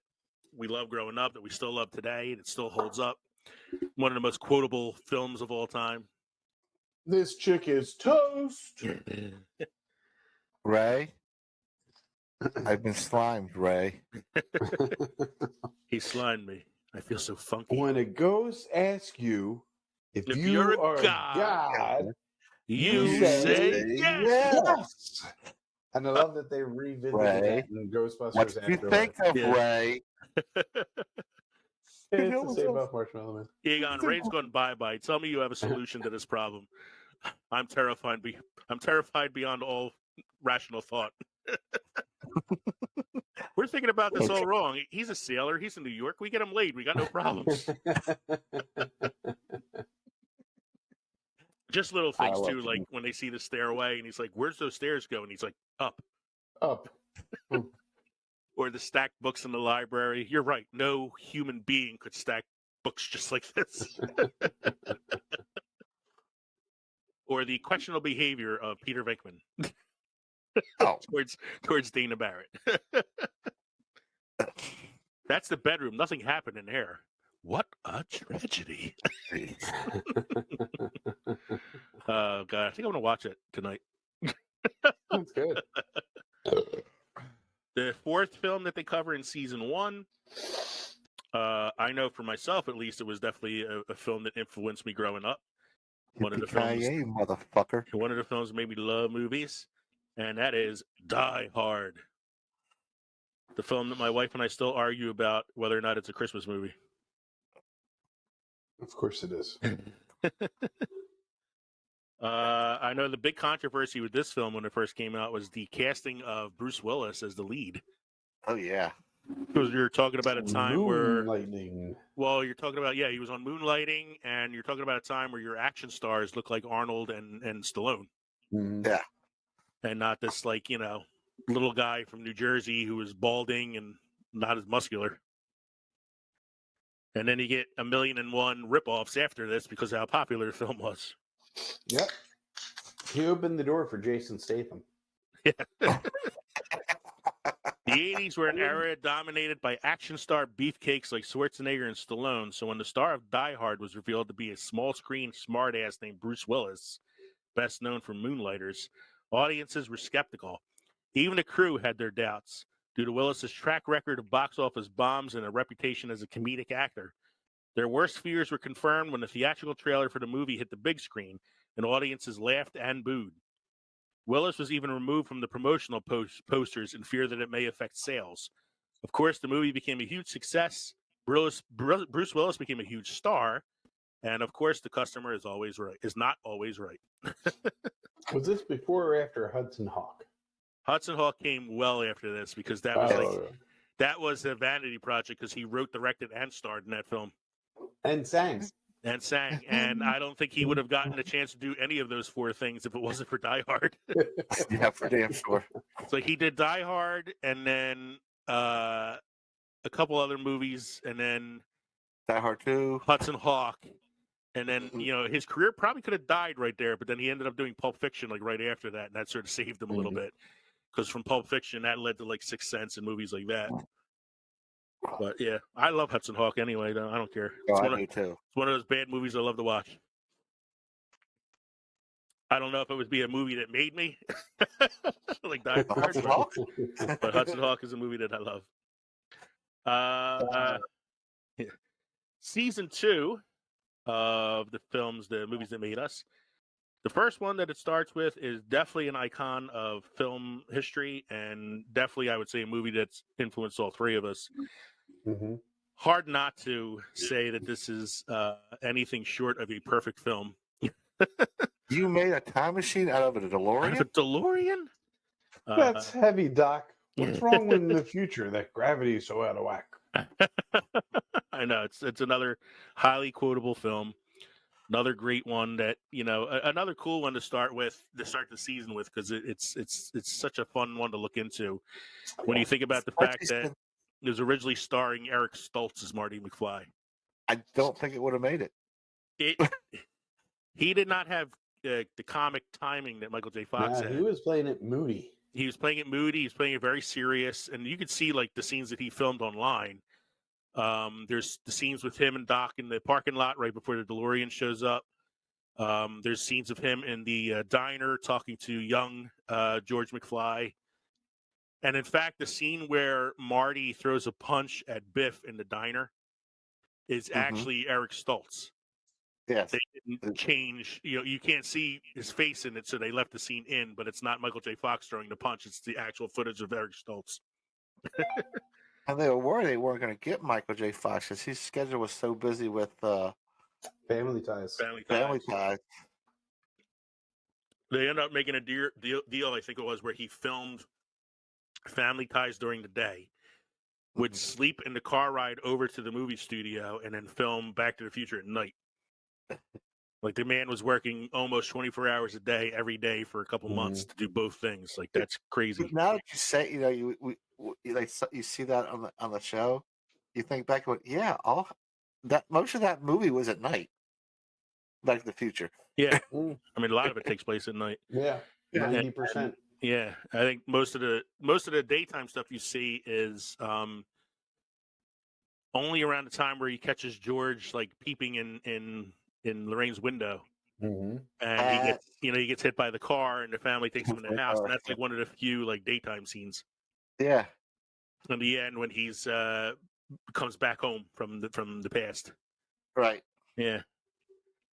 we loved growing up, that we still love today, and it still holds up. One of the most quotable films of all time. This chick is toast. Ray? I've been slimed, Ray. He slimed me. I feel so funky. When a ghost asks you if you you're a are god, God, you say yes. yes. And I love that they revisited Ray, that in Ghostbusters what do you Afterlife. think of Yeah. Ray? It's the same about Marshmallow Man. Egon, Ray's gone bye-bye. Tell me you have a solution to this problem. I'm terrified. I'm terrified beyond all rational thought. We're thinking about this all wrong. He's a sailor. He's in New York. We get him laid. We got no problems. Just little things too, like when they see the stairway and he's like, "Where's those stairs go?" And he's like, "Up." Up. Or the stacked books in the library. You're right. No human being could stack books just like this. Or the questionable behavior of Peter Venkman towards Dana Barrett. That's the bedroom. Nothing happened in there. What a tragedy. Oh, God. I think I'm going to watch it tonight. That's good. The fourth film that they cover in season 1, I know for myself, at least, it was definitely a film that influenced me growing up. One of the films, motherfucker. one of the films that made me love movies, and that is Die Hard. The film that my wife and I still argue about whether or not it's a Christmas movie. Of course it is. I know the big controversy with this film when it first came out was the casting of Bruce Willis as the lead. Oh, yeah. Because you're talking about a time where, Moonlighting. well, you're talking about, he was on Moonlighting, and you're talking about a time where your action stars look like Arnold and Stallone. Mhm. Yeah. And not this, like, little guy from New Jersey who is balding and not as muscular. And then you get 1,000,001 ripoffs after this because of how popular the film was. Yep. He opened the door for Jason Statham. The 80s were an era dominated by action star beefcakes like Schwarzenegger and Stallone. So when the star of Die Hard was revealed to be a small screen smartass named Bruce Willis, best known for Moonlighters, audiences were skeptical. Even the crew had their doubts due to Willis's track record of box office bombs and a reputation as a comedic actor. Their worst fears were confirmed when the theatrical trailer for the movie hit the big screen and audiences laughed and booed. Willis was even removed from the promotional posters in fear that it may affect sales. Of course, the movie became a huge success. Bruce Willis became a huge star. And of course, the customer is not always right. Was this before or after Hudson Hawk? Hudson Hawk came well after this because that was a vanity project because he wrote, directed, and starred in that film. And sang. And sang. And I don't think he would have gotten a chance to do any of those 4 things if it wasn't for Die Hard. Yeah, for damn sure. So he did Die Hard and then a couple other movies and then Die Hard 2. Hudson Hawk. And then, his career probably could have died right there, but then he ended up doing Pulp Fiction like right after that, and that sort of saved him a little bit. Because from Pulp Fiction, that led to like Sixth Sense and movies like that. But yeah, I love Hudson Hawk anyway. Though. I don't care. I do too. It's one of those bad movies I love to watch. I don't know if it would be a movie that made me, like Die Hard, Hudson Hawk? but Hudson Hawk is a movie that I love. Season 2 of the movies that made us. The first one that it starts with is definitely an icon of film history, and definitely, I would say, a movie that's influenced all 3 of us. Mm-hmm. Hard not to say that this is anything short of a perfect film. You made a time machine out of a DeLorean? Out of a DeLorean? That's heavy, Doc. What's wrong in the future that gravity is so out of whack? I know it's another highly quotable film, another great one that another cool one to start the season with because it's such a fun one to look into when you think about the fact that it was originally starring Eric Stoltz as Marty McFly. I don't think it would have made it. He did not have the comic timing that Michael J. Fox had. He was playing it moody. He was playing it moody. He was playing it very serious, and you could see like the scenes that he filmed online. There's the scenes with him and Doc in the parking lot right before the DeLorean shows up. There's scenes of him in the diner talking to young George McFly. And in fact, the scene where Marty throws a punch at Biff in the diner is actually Eric Stoltz. Yes. They didn't change, you can't see his face in it, so they left the scene in, but it's not Michael J. Fox throwing the punch. It's the actual footage of Eric Stoltz. And they were worried they weren't going to get Michael J. Fox because his schedule was so busy with Family Ties. Family Ties. They ended up making a deal, I think it was, where he filmed Family Ties during the day, would sleep in the car ride over to the movie studio, and then film Back to the Future at night. Like the man was working almost 24 hours a day every day for a couple months to do both things. Like that's crazy. Now that you say, you see that on the show, you think back and most of that movie was at night. Back to the Future. Yeah, I mean a lot of it takes place at night. Yeah, 90%. Yeah, I think most of the daytime stuff you see is only around the time where he catches George like peeping in Lorraine's window, and he gets hit by the car, and the family takes him in the house, and that's like one of the few like daytime scenes. Yeah. In the end, when he's comes back home from the past. Right. Yeah.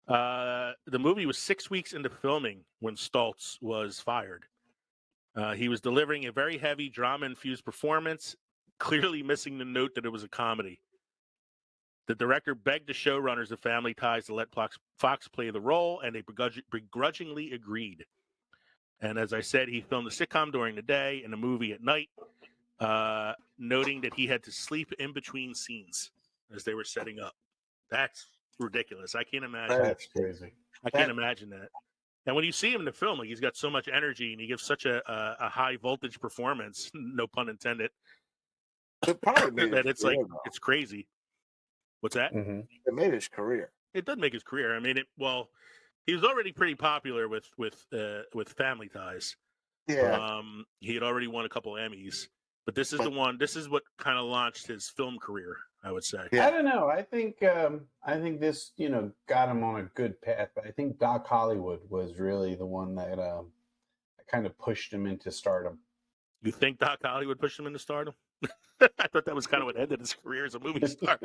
The movie was 6 weeks into filming when Stoltz was fired. He was delivering a very heavy drama-infused performance, clearly missing the note that it was a comedy. The director begged the showrunners of Family Ties to let Fox play the role, and they begrudgingly agreed. And as I said, he filmed the sitcom during the day and the movie at night, noting that he had to sleep in between scenes as they were setting up. That's ridiculous. I can't imagine. That's crazy. I can't imagine that. And when you see him in the film, like he's got so much energy and he gives such a high voltage performance, no pun intended, that it's crazy. What's that? Mm-hmm. It made his career. It did make his career. I mean, he was already pretty popular with Family Ties. Yeah. He had already won a couple Emmys, but this is the one. This is what kind of launched his film career, I would say. Yeah. I don't know. I think this got him on a good path. But I think Doc Hollywood was really the one that kind of pushed him into stardom. You think Doc Hollywood pushed him into stardom? I thought that was kind of what ended his career as a movie star.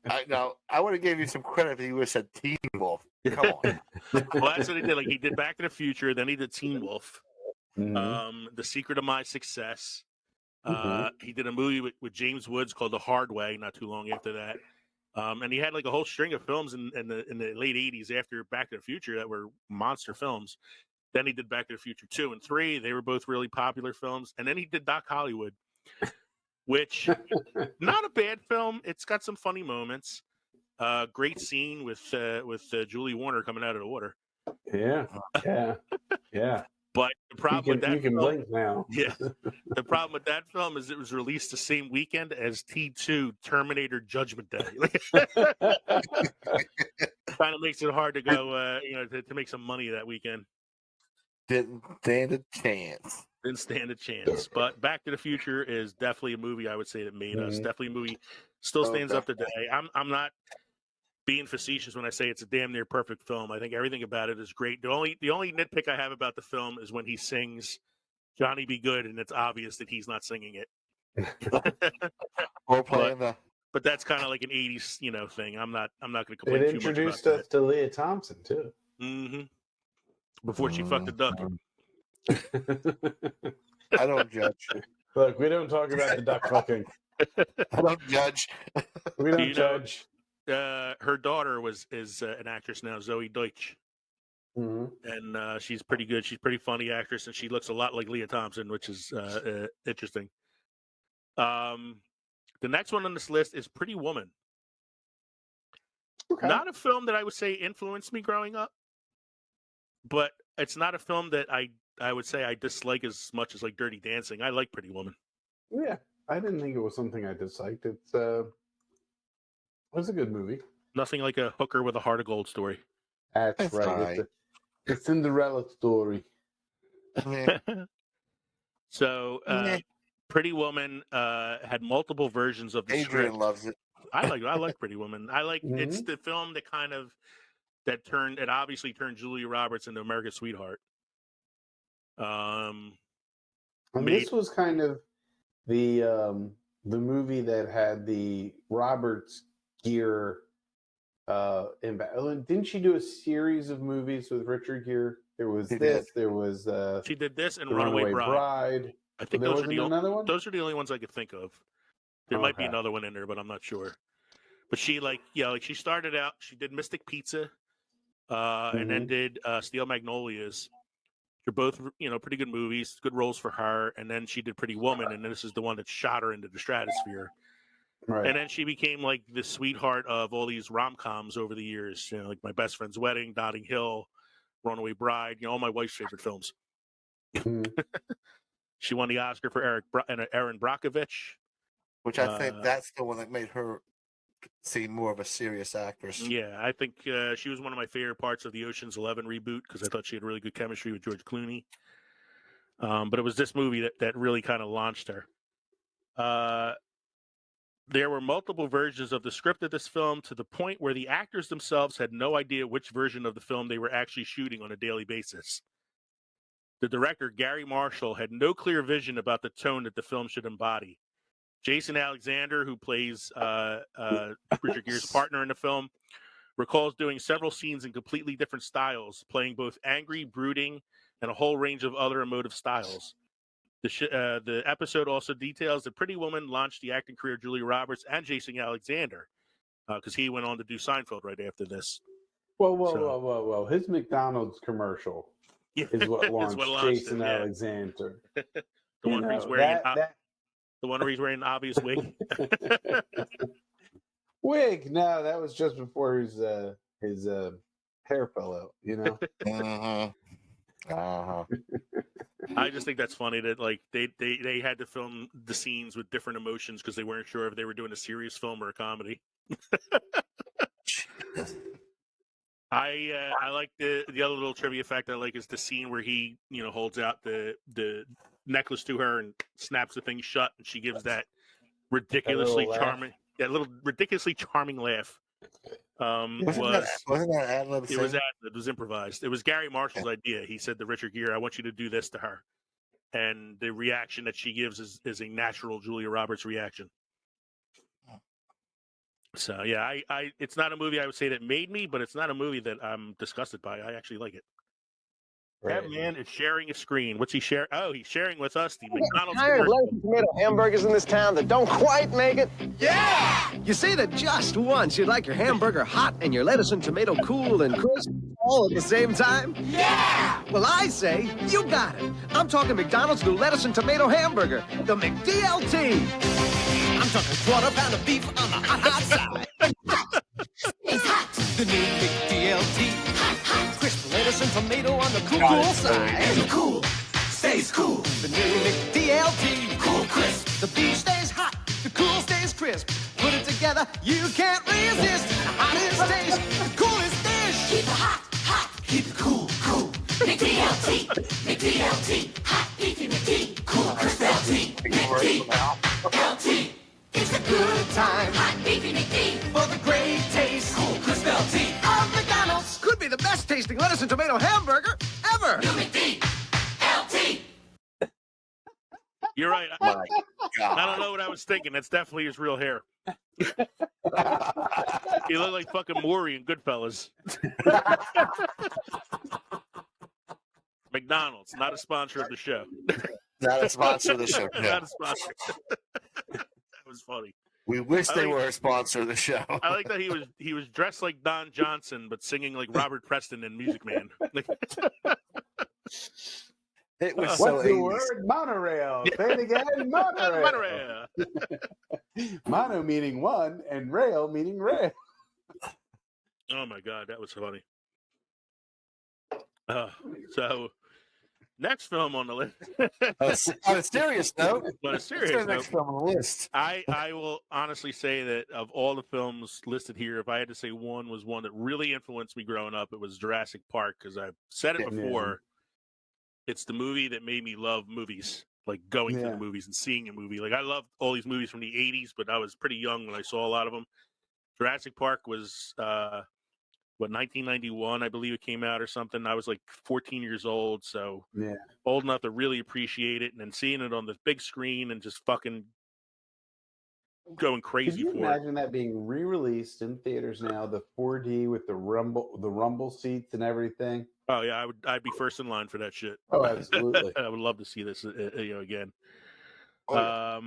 I know. I would have gave you some credit if you would have said Teen Wolf. Come on. Well, that's what he did. Like he did Back to the Future, then he did Teen Wolf, Mm-hmm. The Secret of My Success. He did a movie with James Woods called The Hard Way not too long after that. And he had like a whole string of films in the late 80s after Back to the Future that were monster films. Then he did Back to the Future 2 and 3. They were both really popular films. And then he did Doc Hollywood, which not a bad film. It's got some funny moments. Great scene with Julie Warner coming out of the water. Yeah. But the problem with that you can film, blink now. yeah, the problem with that film is it was released the same weekend as T2 Terminator Judgment Day. Kind of makes it hard to go, to make some money that weekend. Didn't stand a chance. Didn't stand a chance. But Back to the Future is definitely a movie I would say that made us. Definitely a movie still stands up today. I'm not being facetious when I say it's a damn near perfect film. I think everything about it is great. The only nitpick I have about the film is when he sings "Johnny Be Good" and it's obvious that he's not singing it. Or playing but that's kind of like an '80s, thing. I'm not going to complain It too much introduced about us to Leah Thompson too. Mm-hmm. Before she fucked the duck. I don't judge. Look, we don't talk about the duck fucking. I don't judge. We don't judge. Her daughter is an actress now, Zoe Deutsch, and she's pretty good. She's a pretty funny actress, and she looks a lot like Leah Thompson, which is interesting. The next one on this list is Pretty Woman. Okay. Not a film that I would say influenced me growing up, but it's not a film that I would say I dislike as much as like Dirty Dancing. I like Pretty Woman. Yeah, I didn't think it was something I disliked. It was a good movie. Nothing like a hooker with a heart of gold story. That's right. It's a Cinderella story. So, Pretty Woman had multiple versions of the Adrian script. loves it. I like Pretty Woman. It's the film that obviously turned Julia Roberts into America's sweetheart. And this was kind of the movie that had the Roberts Gere didn't she do a series of movies with Richard Gere? There was she did this and the Runaway Bride. I think those those are the only ones I could think of. There might be another one in there, but I'm not sure. But she she started out, she did Mystic Pizza, and then did Steel Magnolias. They're both, pretty good movies, good roles for her. And then she did Pretty Woman, and this is the one that shot her into the stratosphere. Right. And then she became like the sweetheart of all these rom-coms over the years, like My Best Friend's Wedding, Notting Hill, Runaway Bride, all my wife's favorite films. She won the Oscar for Erin Brockovich. Which I think that's the one that made her seem more of a serious actress. Yeah, I think she was one of my favorite parts of the Ocean's 11 reboot because I thought she had really good chemistry with George Clooney. But it was this movie that really kind of launched her. There were multiple versions of the script of this film to the point where the actors themselves had no idea which version of the film they were actually shooting on a daily basis. The director, Gary Marshall, had no clear vision about the tone that the film should embody. Jason Alexander, who plays Richard Gere's partner in the film, recalls doing several scenes in completely different styles, playing both angry, brooding, and a whole range of other emotive styles. The episode also details that Pretty Woman launched the acting career of Julia Roberts and Jason Alexander, because he went on to do Seinfeld right after this. Whoa. His McDonald's commercial is what launched Jason Alexander. The one where he's wearing the one where he's wearing an obvious wig. Wig? No, that was just before his hair fell out. I just think that's funny that like they had to film the scenes with different emotions because they weren't sure if they were doing a serious film or a comedy. I like the other little trivia fact I like is the scene where he holds out the necklace to her and snaps the thing shut, and she gives that ridiculously charming laugh. Wasn't that ad-lib? It was ad-lib. It was improvised. It was Gary Marshall's idea. He said to Richard Gere, "I want you to do this to her," and the reaction that she gives is a natural Julia Roberts reaction. So yeah, I it's not a movie I would say that made me, but it's not a movie that I'm disgusted by. I actually like it. Right. That man is sharing a screen. What's he share? Oh, he's sharing with us the McDonald's. Tired of tomato hamburgers in this town that don't quite make it. Yeah! You say that just once you'd like your hamburger hot and your lettuce and tomato cool and crisp all at the same time? Yeah! Well, I say, you got it. I'm talking McDonald's new lettuce and tomato hamburger, the McDLT. I'm talking quarter pound of beef on the hot side. It's hot. The new McDLT. Hot. Crisp lettuce and tomato on the cool side. And the cool stays cool. The new McDLT. Cool crisp. The beef stays hot. The cool stays crisp. Put it together, you can't resist. The hottest taste, the coolest dish. Keep it hot, hot. Keep it cool, cool. McDLT, McDLT. Hot beefy McD. Cool crisp LT. McDLT. It's a good time. Hot beefy McD. For the great taste. Cool crisp LT. Of McDonald's. Could be the best tasting lettuce and tomato hamburger ever. New McD. LT. You're right. My God. I don't know what I was thinking. That's definitely his real hair. He looked like fucking Maury in Goodfellas. McDonald's, not a sponsor of the show. Not a sponsor of the show. No. Not a sponsor. That was funny. We wish they were a sponsor of the show. I like that he was dressed like Don Johnson, but singing like Robert Preston in Music Man. It was What's so the 80s. word? Monorail. Say it again. Monorail. Monorail. Mono meaning one, and rail meaning rail. Oh my God, that was funny. So, next film on the list. On a serious note, On a what's serious the next note, film on the list? I will honestly say that of all the films listed here, if I had to say one was one that really influenced me growing up, it was Jurassic Park, because I've said it before. It's the movie that made me love movies, like going to the movies and seeing a movie. Like I loved all these movies from the 80s, but I was pretty young when I saw a lot of them. Jurassic Park was, 1991, I believe it came out or something. I was like 14 years old, so old enough to really appreciate it. And then seeing it on the big screen and just fucking going crazy Could you for it. imagine that being re-released in theaters now, the 4D with the rumble seats and everything? Oh yeah, I'd be first in line for that shit. Oh, absolutely. I would love to see this, again. Oh,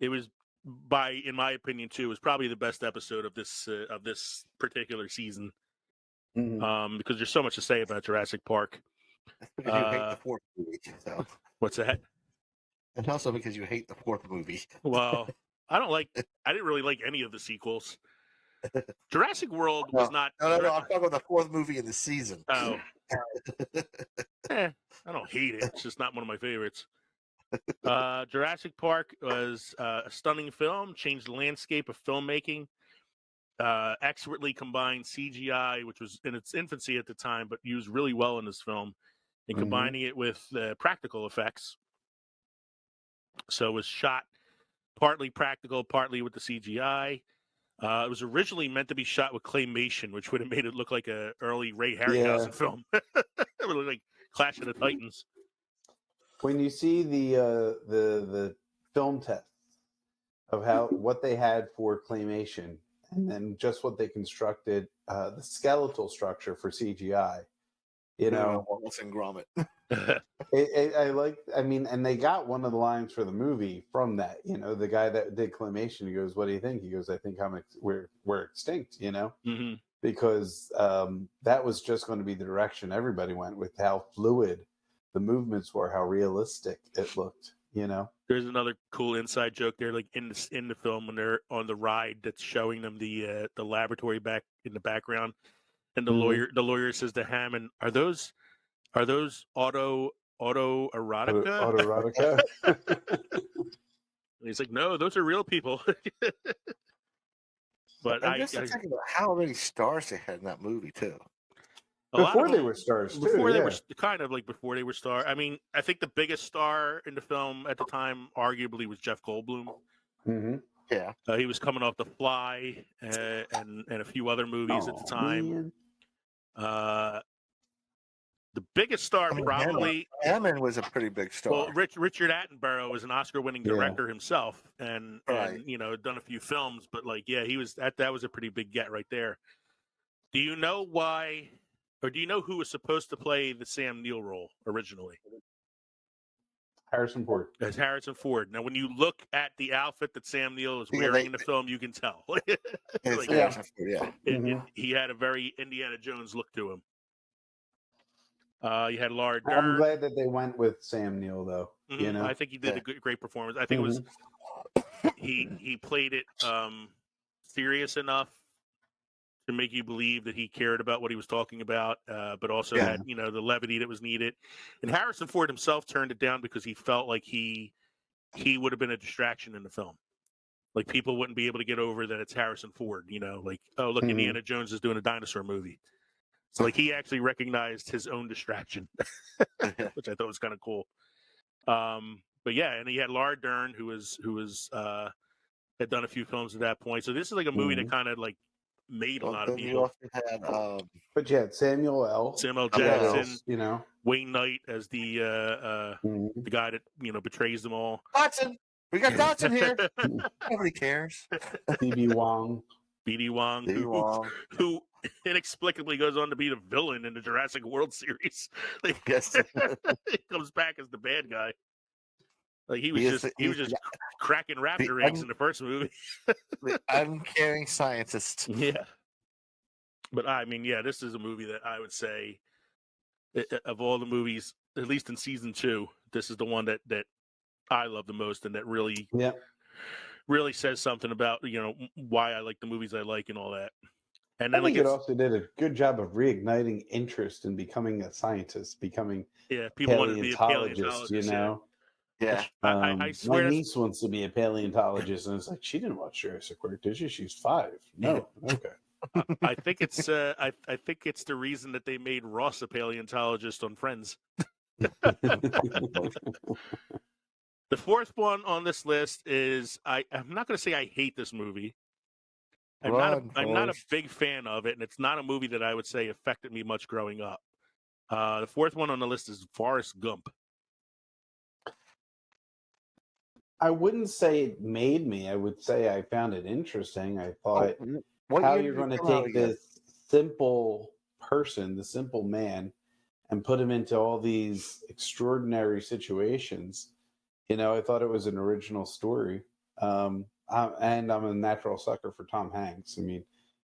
It was in my opinion too, was probably the best episode of this particular season. Because there's so much to say about Jurassic Park. Because you hate the fourth movie. So. What's that? And also because you hate the fourth movie. Well, I didn't really like any of the sequels. Jurassic World was not. No. I'm talking about the fourth movie in the season. Oh. I don't hate it. It's just not one of my favorites. Jurassic Park was a stunning film, changed the landscape of filmmaking, expertly combined CGI, which was in its infancy at the time, but used really well in this film, and combining it with practical effects. So it was shot partly practical, partly with the CGI. It was originally meant to be shot with claymation, which would have made it look like an early Ray Harryhausen film. It would look like Clash of the Titans. When you see the film test of what they had for claymation, and then just what they constructed, the skeletal structure for CGI, Wallace and Gromit. and they got one of the lines for the movie from that. The guy that did claymation, he goes, "What do you think?" He goes, "I think we're extinct." Because that was just going to be the direction everybody went with how fluid the movements were, how realistic it looked. There's another cool inside joke there, like in the film when they're on the ride that's showing them the laboratory back in the background, and the lawyer says to Hammond, "Are those autoerotica?" Autoerotica. And he's like, "No, those are real people." But I'm just thinking about how many stars they had in that movie too. Before they were stars, too. Before they were kind of like before they were stars. I mean, I think the biggest star in the film at the time, arguably, was Jeff Goldblum. Yeah, he was coming off The Fly and a few other movies at the time. The biggest star probably Hammond was a pretty big star. Well, Richard Attenborough was an Oscar-winning director himself, and done a few films. But he was that was a pretty big get right there. Do you know why? Or do you know who was supposed to play the Sam Neill role originally? Harrison Ford. As Harrison Ford. Now, when you look at the outfit that Sam Neill is wearing in the film, you can tell. It's Like, Harrison Ford, yeah. He had a very Indiana Jones look to him. You had Laura Dern. I'm glad that they went with Sam Neill, though. Mm-hmm. You know, I think he did a great performance. I think it was he played it serious enough to make you believe that he cared about what he was talking about, but also had the levity that was needed. And Harrison Ford himself turned it down because he felt like he would have been a distraction in the film. Like people wouldn't be able to get over that it's Harrison Ford. Like, oh look, Indiana Jones is doing a dinosaur movie. So like he actually recognized his own distraction, which I thought was kind of cool. But yeah, and he had Laura Dern, who was had done a few films at that point. So this is like a movie that kind of like made a lot of people. You also had, but you had Samuel L. Jackson, Wayne Knight as the guy that betrays them all. Dotson, we got Dotson here. Nobody cares. B.B. Wong. B.D. Wong, who inexplicably goes on to be the villain in the Jurassic World series. Like, yes, he comes back as the bad guy. Like he was just cracking raptor eggs in the first movie. The uncaring scientist. Yeah, but I mean, this is a movie that I would say, of all the movies, at least in season 2, this is the one that I love the most, and that really says something about why I like the movies I like and all that. And then I think it also did a good job of reigniting interest in becoming a scientist, becoming people wanted to be a paleontologist. Yeah. I swear my niece wants to be a paleontologist, and it's like she didn't watch Jurassic World, did she? She's 5. No, okay. I think it's I think it's the reason that they made Ross a paleontologist on Friends. The fourth one on this list is I'm not going to say I hate this movie. I'm not a big fan of it, and it's not a movie that I would say affected me much growing up. The fourth one on the list is Forrest Gump. I wouldn't say it made me. I would say I found it interesting. I thought, how you're going to take this simple person, the simple man, and put him into all these extraordinary situations. I thought it was an original story. And I'm a natural sucker for Tom Hanks. I mean,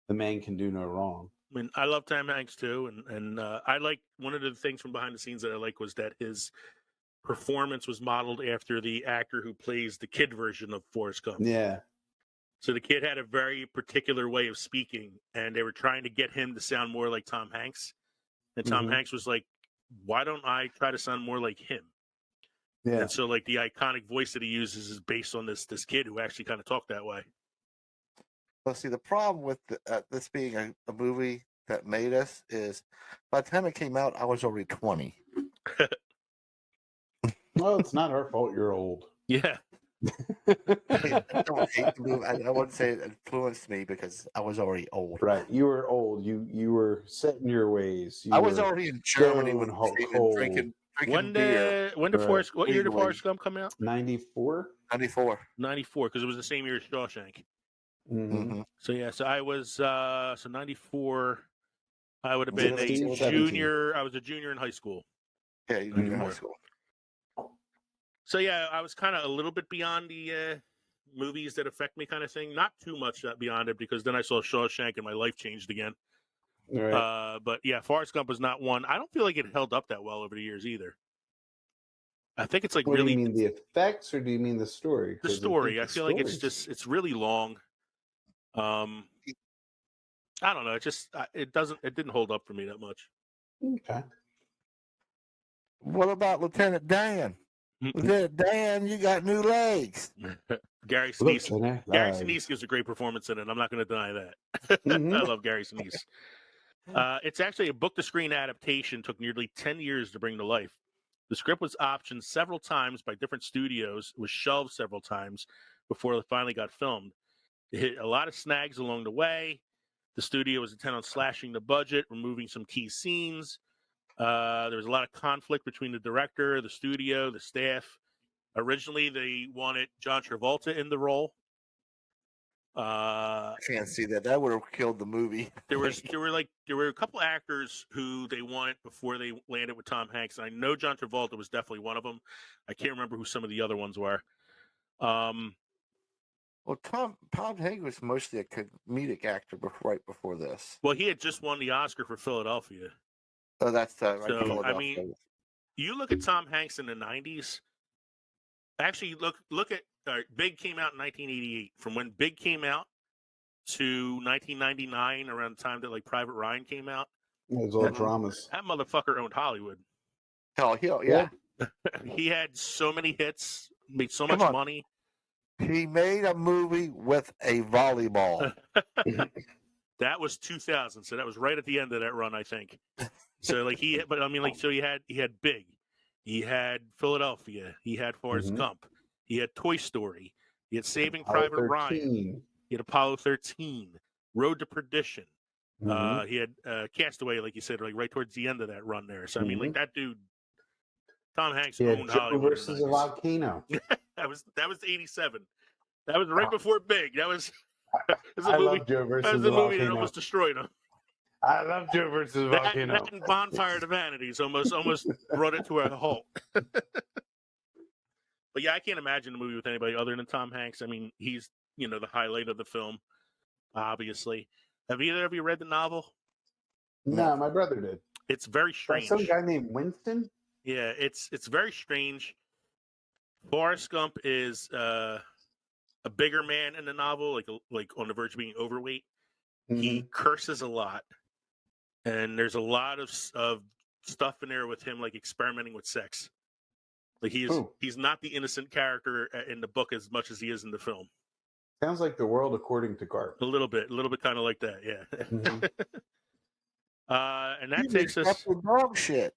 the man can do no wrong. I mean, I love Tom Hanks too, and I like one of the things from behind the scenes that I like was that his performance was modeled after the actor who plays the kid version of Forrest Gump. Yeah. So the kid had a very particular way of speaking, and they were trying to get him to sound more like Tom Hanks. And Tom Hanks was like, "Why don't I try to sound more like him?" Yeah. And so, like, the iconic voice that he uses is based on this kid who actually kind of talked that way. Well, see, the problem with this being a movie that made us is by the time it came out, I was already 20. Well, it's not our fault you're old. Yeah. I don't hate the movie. I wouldn't say it influenced me because I was already old. Right. You were old. You were set in your ways. I was already in Germany when drinking beer. When did Forrest? What year did Forrest Gump come out? 94. 94. 94, because it was the same year as Shawshank. Mm-hmm. So yeah, so I was 94. I would have been a junior. 17. I was a junior in high school. Yeah, you were in high school. So yeah, I was kind of a little bit beyond the movies that affect me, kind of thing. Not too much beyond it, because then I saw Shawshank and my life changed again. Right. But yeah, Forrest Gump was not one. I don't feel like it held up that well over the years either. I think it's like what really. Do you mean the effects, or do you mean the story? The story. I feel like it's really long. I don't know. It didn't hold up for me that much. Okay. What about Lieutenant Dan? Lieutenant Dan, you got new legs. Gary Sinise. Gary Sinise gives a great performance in it. I'm not going to deny that. I love Gary Sinise. It's actually a book-to-screen adaptation. Took nearly 10 years to bring to life. The script was optioned several times by different studios. It was shelved several times before it finally got filmed. It hit a lot of snags along the way. The studio was intent on slashing the budget, removing some key scenes. There was a lot of conflict between the director, the studio, the staff. Originally, they wanted John Travolta in the role. I can't see that. That would have killed the movie. There were a couple actors who they wanted before they landed with Tom Hanks. And I know John Travolta was definitely one of them. I can't remember who some of the other ones were. Well, Tom Hanks was mostly a comedic actor right before this. Well, he had just won the Oscar for Philadelphia. Oh, that's right. So I mean, you look at Tom Hanks in the '90s. Actually, look at Big came out in 1988. From when Big came out to 1999, around the time that like Private Ryan came out. It was all dramas. That motherfucker owned Hollywood. Hell, yeah. He had so many hits, made so Come much on. money. He made a movie with a volleyball. That was 2000, so that was right at the end of that run, I think. So like he had Big, he had Philadelphia, he had Forrest Gump, he had Toy Story, he had Saving Private Ryan, he had Apollo 13, Road to Perdition. He had Castaway, like you said, like right towards the end of that run there. So I mean, like that dude, Tom Hanks owned Hollywood versus a volcano. that was 87. That was right before Big. That was a movie. Love Joe versus that was the a movie volcano. that almost destroyed him. I love Joe versus volcano. That and Bonfire to Vanities almost brought it to a halt. But yeah, I can't imagine a movie with anybody other than Tom Hanks. I mean, he's the highlight of the film, obviously. Have either of you read the novel? No, my brother did. It's very strange. Some guy named Winston. Yeah, it's very strange. Forrest Gump is a bigger man in the novel, like on the verge of being overweight. He curses a lot, and there's a lot of stuff in there with him, like experimenting with sex. Like he's not the innocent character in the book as much as he is in the film. Sounds like The World According to Garp. A little bit kind of like that, yeah. And that You takes us. Dog shit.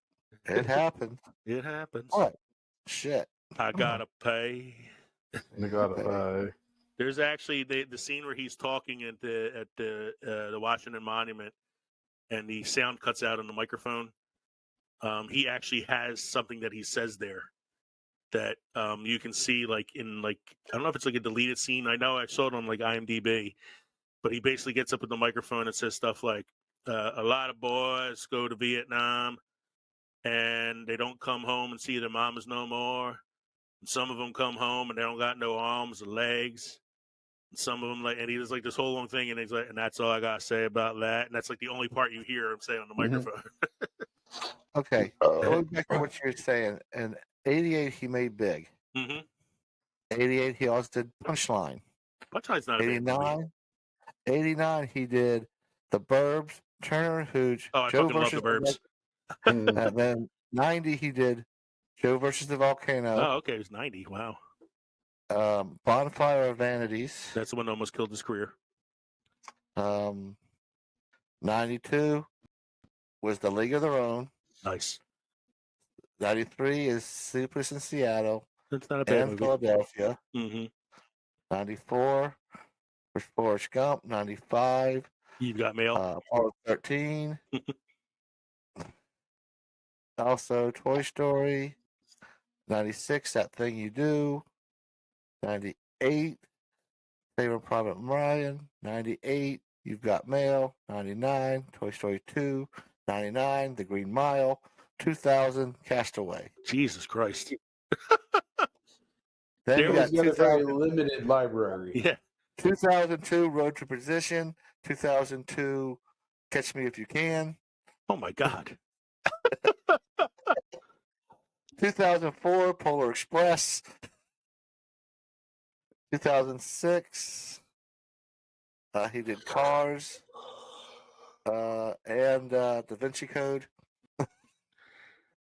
It happened. It happens. What? Shit. I gotta pay. I gotta pay. There's actually the scene where he's talking at the Washington Monument, and the sound cuts out on the microphone. He actually has something that he says there that you can see, like in I don't know if it's like a deleted scene. I know I saw it on like IMDb, but he basically gets up with the microphone and says stuff like, "A lot of boys go to Vietnam, and they don't come home and see their mamas no more. And some of them come home and they don't got no arms or legs. And some of them and he does like this whole long thing, and he's like, and that's all I gotta say about that. And that's like the only part you hear him say on the microphone. Okay, going back to what you were saying. In '88, he made Big. 88, he also did Punchline. Punchline's not a bad movie. 89, he did The Burbs, Turner and Hooch, Oh, I Joe fucking love The Burbs. And then 90, he did Joe versus the Volcano. Oh, okay, it was 90. Wow. Bonfire of Vanities. That's the one that almost killed his career. 92 was The League of Their Own. Nice. 93 is Sleepless in Seattle. That's not a bad and movie. Philadelphia. 94 was Forrest Gump. 95. You've Got Mail. Apollo 13. Also, Toy Story. 96, That Thing You Do. 98, Saving Private Ryan. 98, You've Got Mail. 99, Toy Story 2. 99, The Green Mile. 2000, Castaway. Jesus Christ. Then you got a very limited library. Yeah. 2002, Road to Perdition. 2002, Catch Me If You Can. Oh my God. 2004, Polar Express. 2006, he did Cars and Da Vinci Code.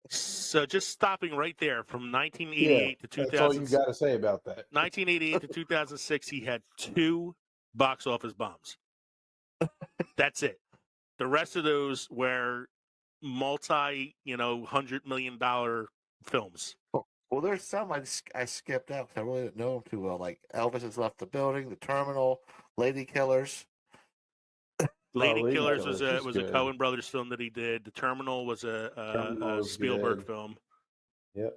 So just stopping right there from 1988 to 2000. That's all you got to say about that. 1988 to 2006, he had 2 box office bombs. That's it. The rest of those were $100 million films. Well, there's some I skipped out because I really didn't know them too well. Like Elvis Has Left the Building, The Terminal, Lady Killers. Lady Killers was a Coen Brothers film that he did. The Terminal was a Spielberg film. Yep.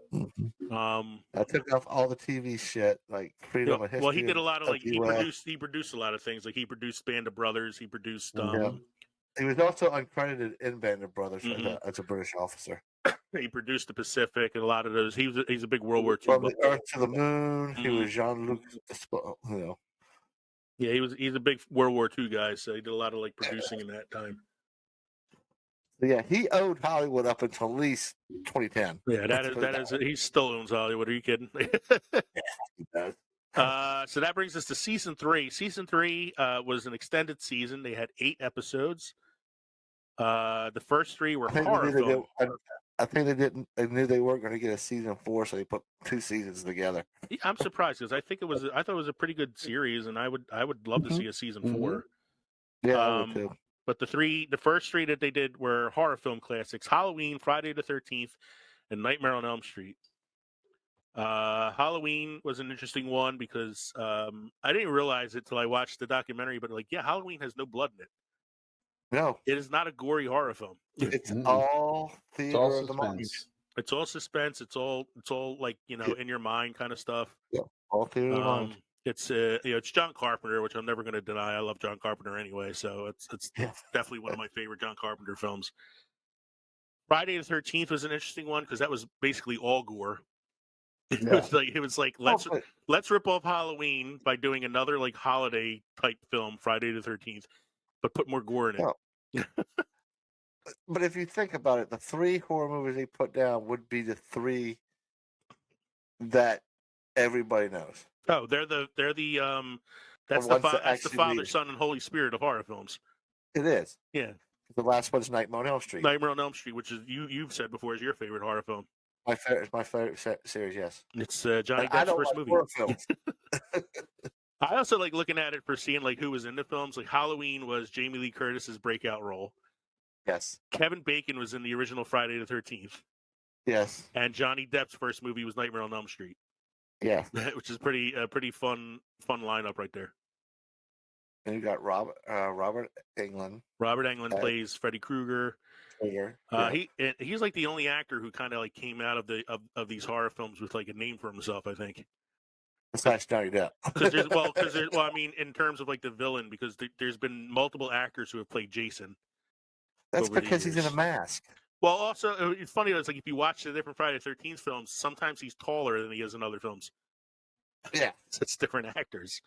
I took off all the TV shit, like Freedom of History. Well, he did a lot of like he WF. produced a lot of things. Like he produced Band of Brothers. He produced. Yeah. He was also uncredited in Band of Brothers as a British officer. He produced the Pacific and a lot of those. He's a big World War II. From the Earth to the Moon. He was Jean-Luc. Yeah, he's a big World War II guy, so he did a lot of like producing in that time. So yeah, he owed Hollywood up until at least 2010. Yeah, that is he still owns Hollywood. Are you kidding? He does. So that brings us to season 3. Season 3 was an extended season. They had 8 episodes. The first 3 were horror films. I think they didn't. They knew they weren't going to get a season 4, so they put 2 seasons together. Yeah, I'm surprised because I thought it was a pretty good series, and I would love to see a season 4. Yeah, I would too. But the first 3 that they did were horror film classics: Halloween, Friday the 13th, and Nightmare on Elm Street. Halloween was an interesting one because I didn't realize it till I watched the documentary. But Halloween has no blood in it. No, it is not a gory horror film. It's all theater of the mind. It's all suspense. It's all like in your mind kind of stuff. Yeah, all theater of the mind. It's it's John Carpenter, which I'm never going to deny. I love John Carpenter anyway, so it's definitely one of my favorite John Carpenter films. Friday the 13th was an interesting one because that was basically all gore. It was like let's rip off Halloween by doing another like holiday type film, Friday the 13th, but put more gore in it. But if you think about it, the 3 horror movies they put down would be the 3 that everybody knows. Oh, they're the Father, Son, and Holy Spirit of horror films. It is. Yeah. The last one's Nightmare on Elm Street. Nightmare on Elm Street, which is you've said before is your favorite horror film. My favorite series, yes. It's Johnny Depp's first movie. Horror films. I also like looking at it for seeing like who was in the films. Like Halloween was Jamie Lee Curtis's breakout role. Yes. Kevin Bacon was in the original Friday the 13th. Yes. And Johnny Depp's first movie was Nightmare on Elm Street. Yeah. Which is pretty fun lineup right there. And you got Robert Englund. Robert Englund plays Freddy Krueger. He's like the only actor who kind of like came out of these horror films with like a name for himself, I think. Besides Johnny Depp. I mean, in terms of like the villain, because there's been multiple actors who have played Jason. That's because he's in a mask. Well, also, it's funny. It's like if you watch the different Friday the 13th films, sometimes he's taller than he is in other films. Yeah, it's different actors.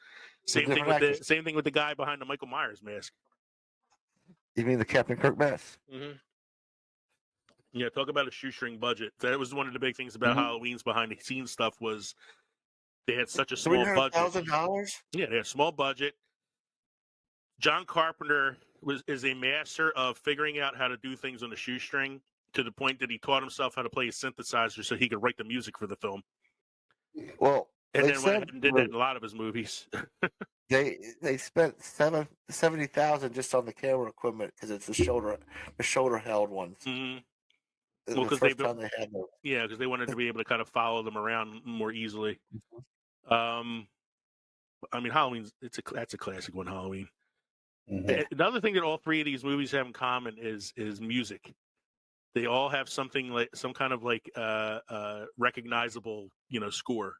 Same thing with the guy behind the Michael Myers mask. You mean the Captain Kirk mask? Mm-hmm. Yeah, talk about a shoestring budget. That was one of the big things about Halloween's behind the scenes stuff was they had such a small budget. $300,000? Yeah, they had a small budget. John Carpenter is a master of figuring out how to do things on a shoestring to the point that he taught himself how to play a synthesizer so he could write the music for the film. Well, and then went ahead and did that in a lot of his movies. They spent $70,000 just on the camera equipment because it's the shoulder held ones. Mm-hmm. Well, because because they wanted to be able to kind of follow them around more easily. I mean, Halloween's that's a classic one. Halloween. Mm-hmm. Another thing that all 3 of these movies have in common is music. They all have something like some kind of like recognizable, score.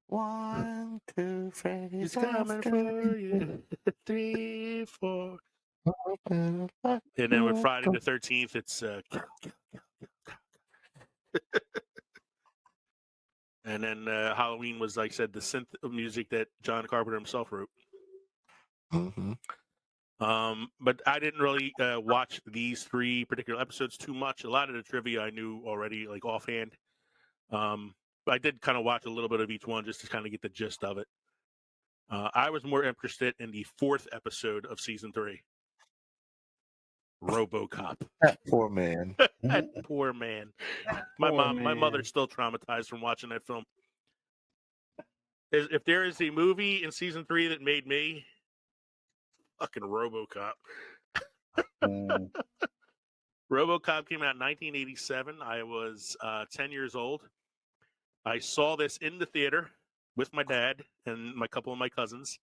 1, 2, Freddy's coming for you. 3, 4. And then with Friday the 13th, it's and then Halloween was, like I said, the synth music that John Carpenter himself wrote. Mm-hmm. But I didn't really watch these 3 particular episodes too much. A lot of the trivia I knew already, like offhand. But I did kind of watch a little bit of each one just to kind of get the gist of it. I was more interested in the 4th episode of season 3. RoboCop. That poor man. That poor man. My mother's still traumatized from watching that film. If there is a movie in season 3 that made me, fucking RoboCop. RoboCop came out in 1987. I was 10 years old. I saw this in the theater with my dad and a couple of my cousins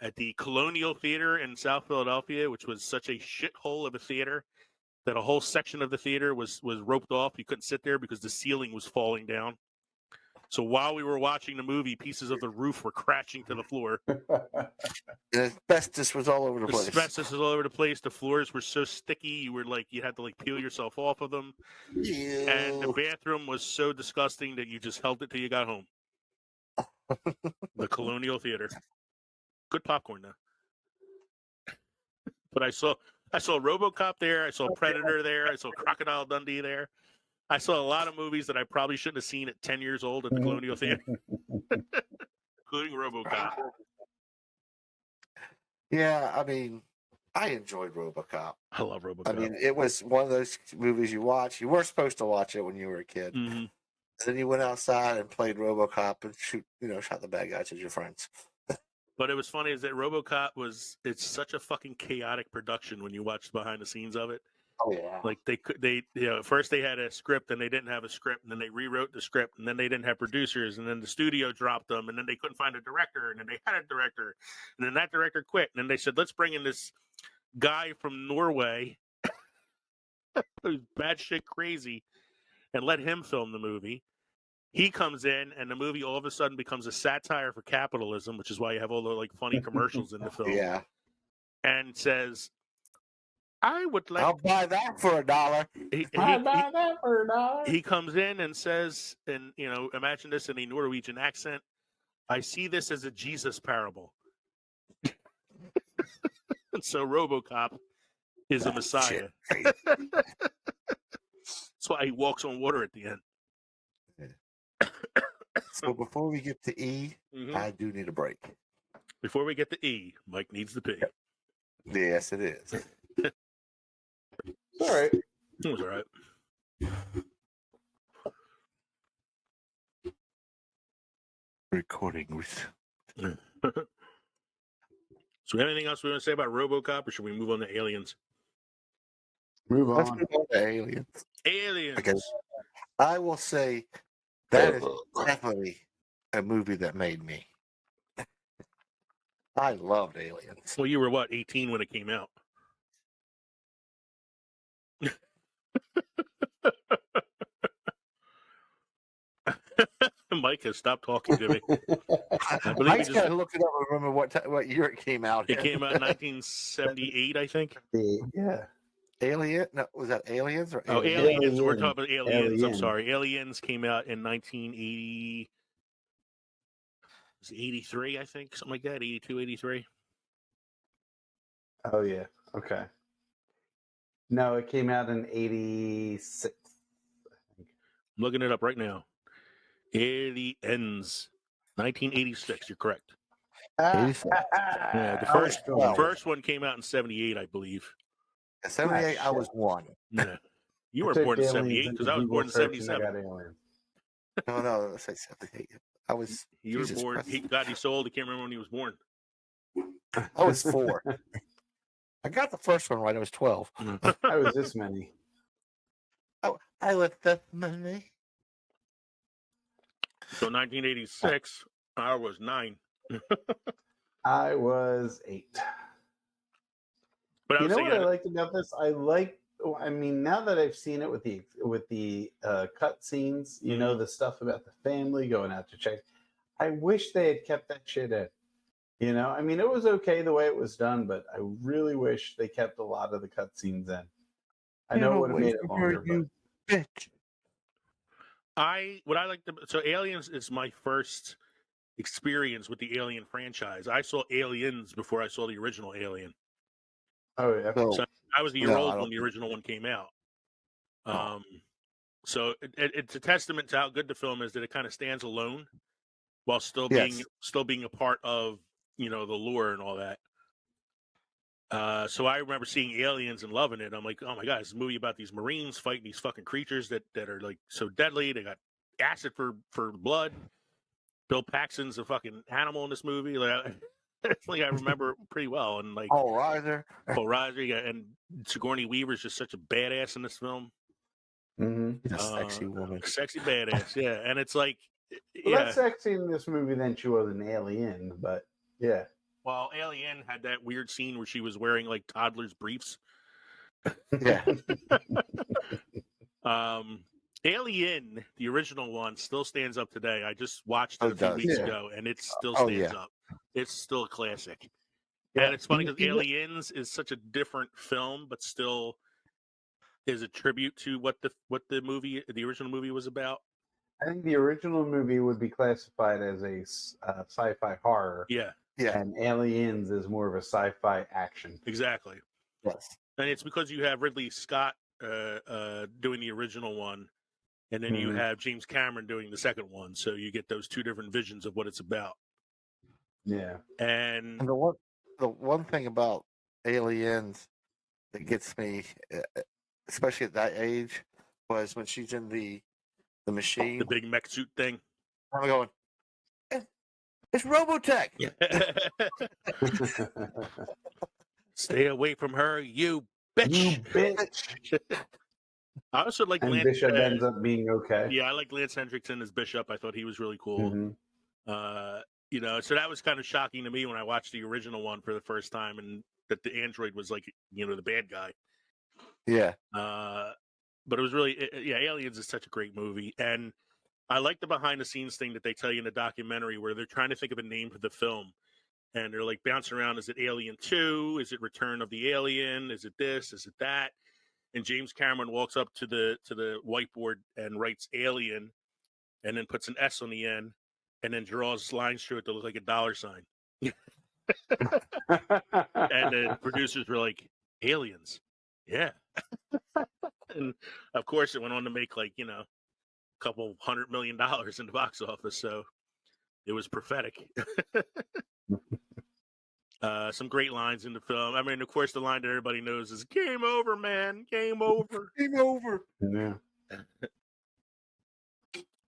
at the Colonial Theater in South Philadelphia, which was such a shithole of a theater. that a whole section of the theater was roped off. You couldn't sit there because the ceiling was falling down. So while we were watching the movie, pieces of the roof were crashing to the floor. The asbestos was all over the place. Asbestos was all over the place. The floors were so sticky, you had to like peel yourself off of them. Ew. And the bathroom was so disgusting that you just held it till you got home. The Colonial Theater. Good popcorn though. But I saw RoboCop there. I saw Predator there. I saw Crocodile Dundee there. I saw a lot of movies that I probably shouldn't have seen at 10 years old at the Colonial Theater, including RoboCop. Yeah, I mean, I enjoyed RoboCop. I love RoboCop. I mean, it was one of those movies you watch. You weren't supposed to watch it when you were a kid. Mm-hmm. Then you went outside and played RoboCop and shot the bad guys as your friends. But it was funny is that RoboCop it's such a fucking chaotic production when you watch behind the scenes of it. Oh yeah. Like first they had a script and they didn't have a script, and then they rewrote the script, and then they didn't have producers, and then the studio dropped them, and then they couldn't find a director, and then they had a director, and then that director quit, and then they said, let's bring in this guy from Norway who's batshit crazy and let him film the movie. He comes in, and the movie all of a sudden becomes a satire for capitalism, which is why you have all the like funny commercials in the film. Yeah. And says, I would like. I'll buy that for $1. I'll buy that for $1. He comes in and says, and imagine this in a Norwegian accent. I see this as a Jesus parable. And so RoboCop is a messiah. That's why he walks on water at the end. So before we get to E, I do need a break. Before we get to E, Mike needs to pee. Yes, it is. All right. It was all right. Recording with. So, anything else we want to say about RoboCop, or should we move on to Aliens? Move Let's on. move on to Aliens. Aliens. Because I will say that is definitely a movie that made me. I loved Aliens. Well, you were what, 18 when it came out? Mike has stopped talking to me. I believe I just got to look it up and remember what year it came out. It came out in 1978, I think. Yeah. Alien? No, was that Aliens or Aliens? Aliens. We're talking about Aliens. I'm Alien. sorry. Aliens came out in 1980. Was it 83, I think? Something like that. 82, 83. Oh yeah. Okay. No, it came out in 86. I'm looking it up right now. Aliens. 1986. You're correct. Yeah, the first one came out in 78, I believe. 78, I was one. Yeah. You were born in 78 because I was born in 77. No, let's say 78. I was. You were born. God, he's so old, he can't remember when he was born. I was 4. I got the first one right. I was 12. I was this many. Oh, I was this many. So 1986, I was 9. I was 8. But I You was know what thinking, I liked about this? I mean, now that I've seen it with the cut scenes, the stuff about the family going out to check, I wish they had kept that shit in. I mean, it was okay the way it was done, but I really wish they kept a lot of the cut scenes in. I know it would have made it longer, but Bitch. what I like so Aliens is my first experience with the Alien franchise. I saw Aliens before I saw the original Alien. oh yeah. So I was a year old when the original one came out. So it's a testament to how good the film is that it kind of stands alone while still being a part of the lore and all that. So I remember seeing Aliens and loving it. I'm like, oh my god, it's a movie about these Marines fighting these fucking creatures that are like so deadly. They got acid for blood. Bill Paxton's a fucking animal in this movie. Like I remember it pretty well. And like Paul Reiser, and Sigourney Weaver's just such a badass in this film. Mm-hmm. a sexy woman, sexy badass. Yeah, and it's like, Less sexy in this movie than she was in Alien, but yeah. Well, Alien had that weird scene where she was wearing like toddler's briefs. Yeah. Alien, the original one, still stands up today. I just watched it Oh, a it few does. weeks Yeah. ago, and it still Oh, stands yeah. up. It's still a classic. Yeah. And it's funny because Even- Aliens is such a different film, but still is a tribute to what the original movie was about. I think the original movie would be classified as a sci-fi horror, Yeah, Yeah. and Aliens is more of a sci-fi action. exactly. Yes. And it's because you have Ridley Scott doing the original one, and then you Mhm. have James Cameron doing the second one. So you get those two different visions of what it's about. Yeah. And And the one thing about Aliens that gets me, especially at that age, was when she's in the machine. the big mech suit thing. I'm going, it's Robotech. Stay away from her, you bitch. You bitch. I also like And Lance. Bishop ends up being okay. Yeah, I like Lance Hendrickson as Bishop. I thought he was really cool. Mhm. So that was kind of shocking to me when I watched the original one for the first time, and that the android was like, the bad guy. Yeah. But it was really, Aliens is such a great movie, and I like the behind the scenes thing that they tell you in the documentary where they're trying to think of a name for the film, and they're like bouncing around. Is it Alien 2? Is it Return of the Alien? Is it this? Is it that? And James Cameron walks up to the whiteboard and writes Alien, and then puts an S on the end, and then draws lines through it to look like a dollar sign. And the producers were like, Aliens, yeah. And of course, it went on to make like a couple $100 million in the box office, so it was prophetic. Some great lines in the film. I mean, of course, the line that everybody knows is "Game over, man, game over." Game over. Yeah.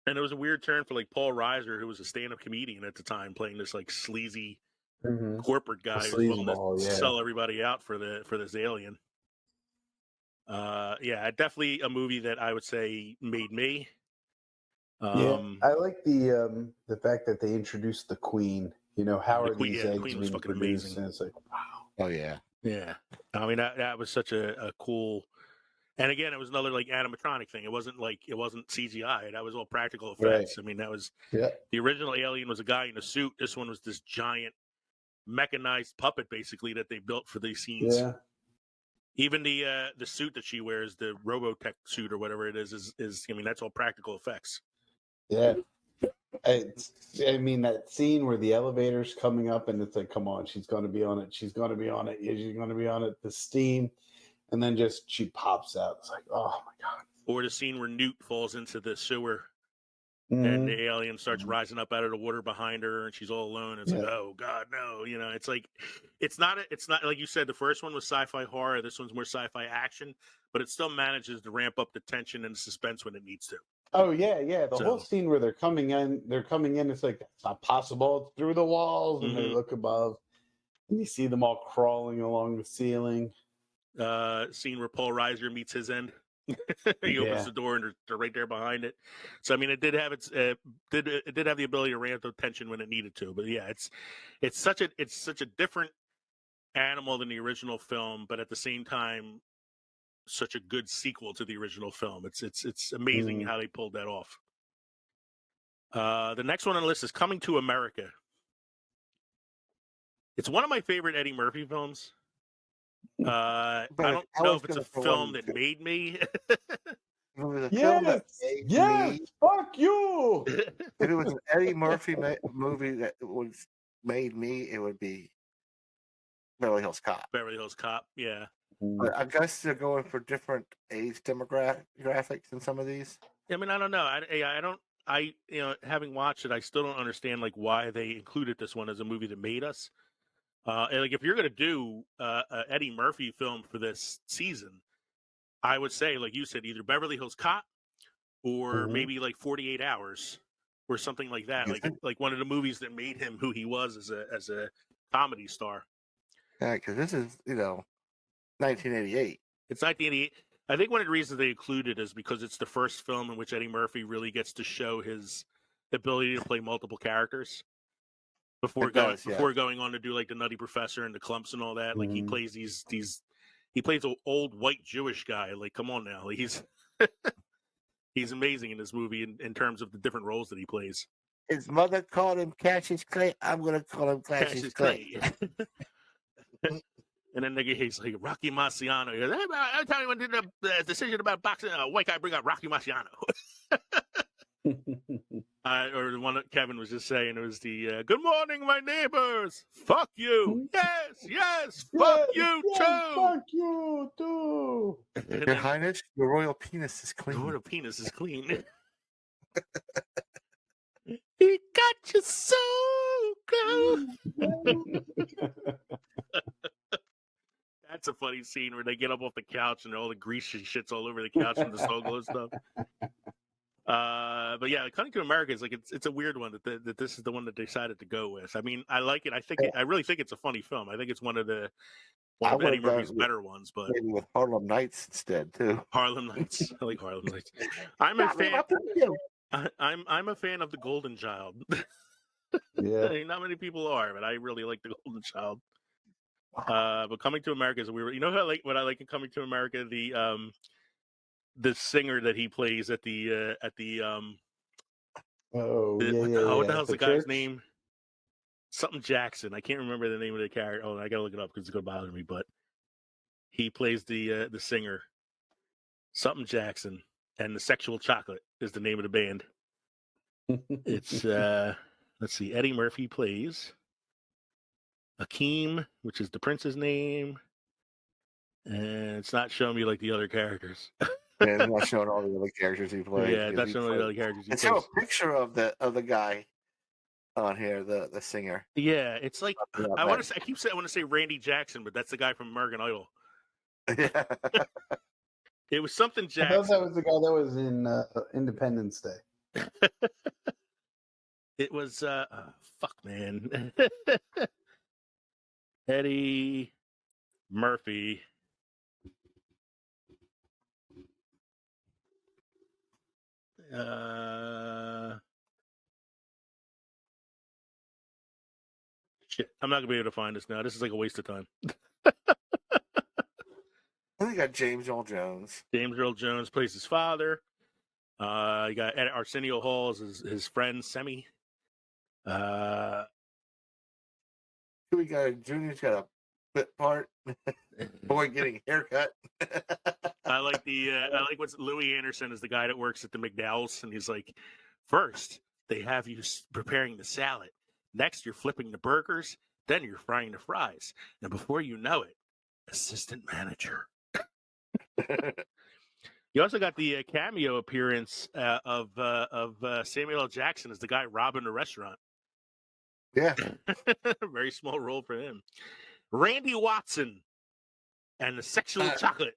And it was a weird turn for like Paul Reiser, who was a stand-up comedian at the time, playing this like sleazy Mhm. corporate guy who's willing to Sleazeball, yeah. sell everybody out for this alien. Definitely a movie that I would say made me. Yeah, I like the fact that they introduced the Queen. How The are Queen- these the eggs Queen was being fucking produced? amazing. And it's like, Oh yeah. Yeah, I mean that was such a cool. And again, it was another like animatronic thing. It wasn't CGI. That was all practical effects. Right. I mean, that was yeah, the original Alien was a guy in a suit. This one was this giant mechanized puppet, basically, that they built for these scenes. yeah, Even the suit that she wears, the Robotech suit or whatever it is I mean, that's all practical effects. yeah. I mean, that scene where the elevator's coming up and it's like, come on, she's going to be on it. She's going to be on it. Yeah, she's going to be on it. The steam. And then just she pops out. It's like, oh my God. Or the scene where Newt falls into the sewer Mhm. and the alien starts rising up out of the water behind her and she's all alone. It's like, oh God, no. It's like, it's not like you said, the first one was sci-fi horror. This one's more sci-fi action, but it still manages to ramp up the tension and the suspense when it needs to. Oh yeah, yeah. The whole So- scene where they're coming in. It's like it's not possible. It's through the walls, and they Mhm. look above, and you see them all crawling along the ceiling. Scene where Paul Reiser meets his end. He opens Yeah. the door and they're right there behind it. So I mean, it did have it did have the ability to ramp the tension when it needed to. But yeah, it's such a different animal than the original film, but at the same time, such a good sequel to the original film. It's amazing how they pulled that off. The next one on the list is Coming to America. It's one of my favorite Eddie Murphy films. I don't know if it's a film that made me. If it was a film that made me, Fuck you. if it was an Eddie Murphy movie that was made me, it would be Beverly Hills Cop. Beverly Hills Cop, yeah. But I guess they're going for different age demographics in some of these. I mean, I don't know. Having watched it, I still don't understand like why they included this one as a movie that made us. And like, if you're going to do a Eddie Murphy film for this season, I would say, like you said, either Beverly Hills Cop or maybe like 48 Hours or something like that. Like one of the movies that made him who he was as a comedy star. Yeah, because this is 1988. It's 1988. I think one of the reasons they included is because it's the first film in which Eddie Murphy really gets to show his ability to play multiple characters. Before going on to do like the Nutty Professor and the Clumps and all that, like he plays these he plays an old white Jewish guy. Like, come on now, he's he's amazing in this movie in terms of the different roles that he plays. His mother called him Cassius Clay. I'm gonna call him Cassius Clay. And then he's like Rocky Marciano. He goes, hey, every time he went to the decision about boxing, a white guy bring up Rocky Marciano. Or the one that Kevin was just saying, it was the good morning, my neighbors. Fuck you. Yes. Fuck you too. Fuck you too. Your Highness, your royal penis is clean. Your royal penis is clean. He got you so good. That's a funny scene where they get up off the couch and all the grease shits all over the couch from the Soglo stuff. But yeah, Coming to America is like it's a weird one that this is the one that they decided to go with. I mean, I like it. I really think it's a funny film. I think it's one of Eddie Murphy's better ones. But maybe with Harlem Nights instead too. Harlem Nights. I like Harlem Nights. I'm a fan. I'm a fan of the Golden Child. Yeah. Not many people are, but I really like the Golden Child. But Coming to America is a weird. You know what I like in Coming to America? The singer that he plays at the what the hell's the guy's name? Something Jackson. I can't remember the name of the character. Oh, I gotta look it up because it's gonna bother me. But he plays the singer, something Jackson, and the Sexual Chocolate is the name of the band. It's let's see. Eddie Murphy plays Akeem, which is the prince's name, and it's not showing me like the other characters. Yeah, it's not showing all the other characters he plays. Yeah, it's not showing all the other characters he plays. It's a picture of the guy on here, the singer. Yeah, it's like I want to say. I keep saying I want to say Randy Jackson, but that's the guy from American Idol. Yeah. It was something Jackson. I thought that was the guy that was in Independence Day. It was fuck man. Eddie Murphy. Shit, I'm not gonna be able to find this now. This is like a waste of time. I think got James Earl Jones. James Earl Jones plays his father. You got Arsenio Hall as his friend Semi. We got Junior's got a bit part. Boy getting a haircut. I like what's Louis Anderson is the guy that works at the McDowell's, and he's like, first they have you preparing the salad, next you're flipping the burgers, then you're frying the fries, and before you know it, assistant manager. You also got the cameo appearance of Samuel L. Jackson as the guy robbing the restaurant. Yeah. Very small role for him. Randy Watson and the Sexual Chocolate.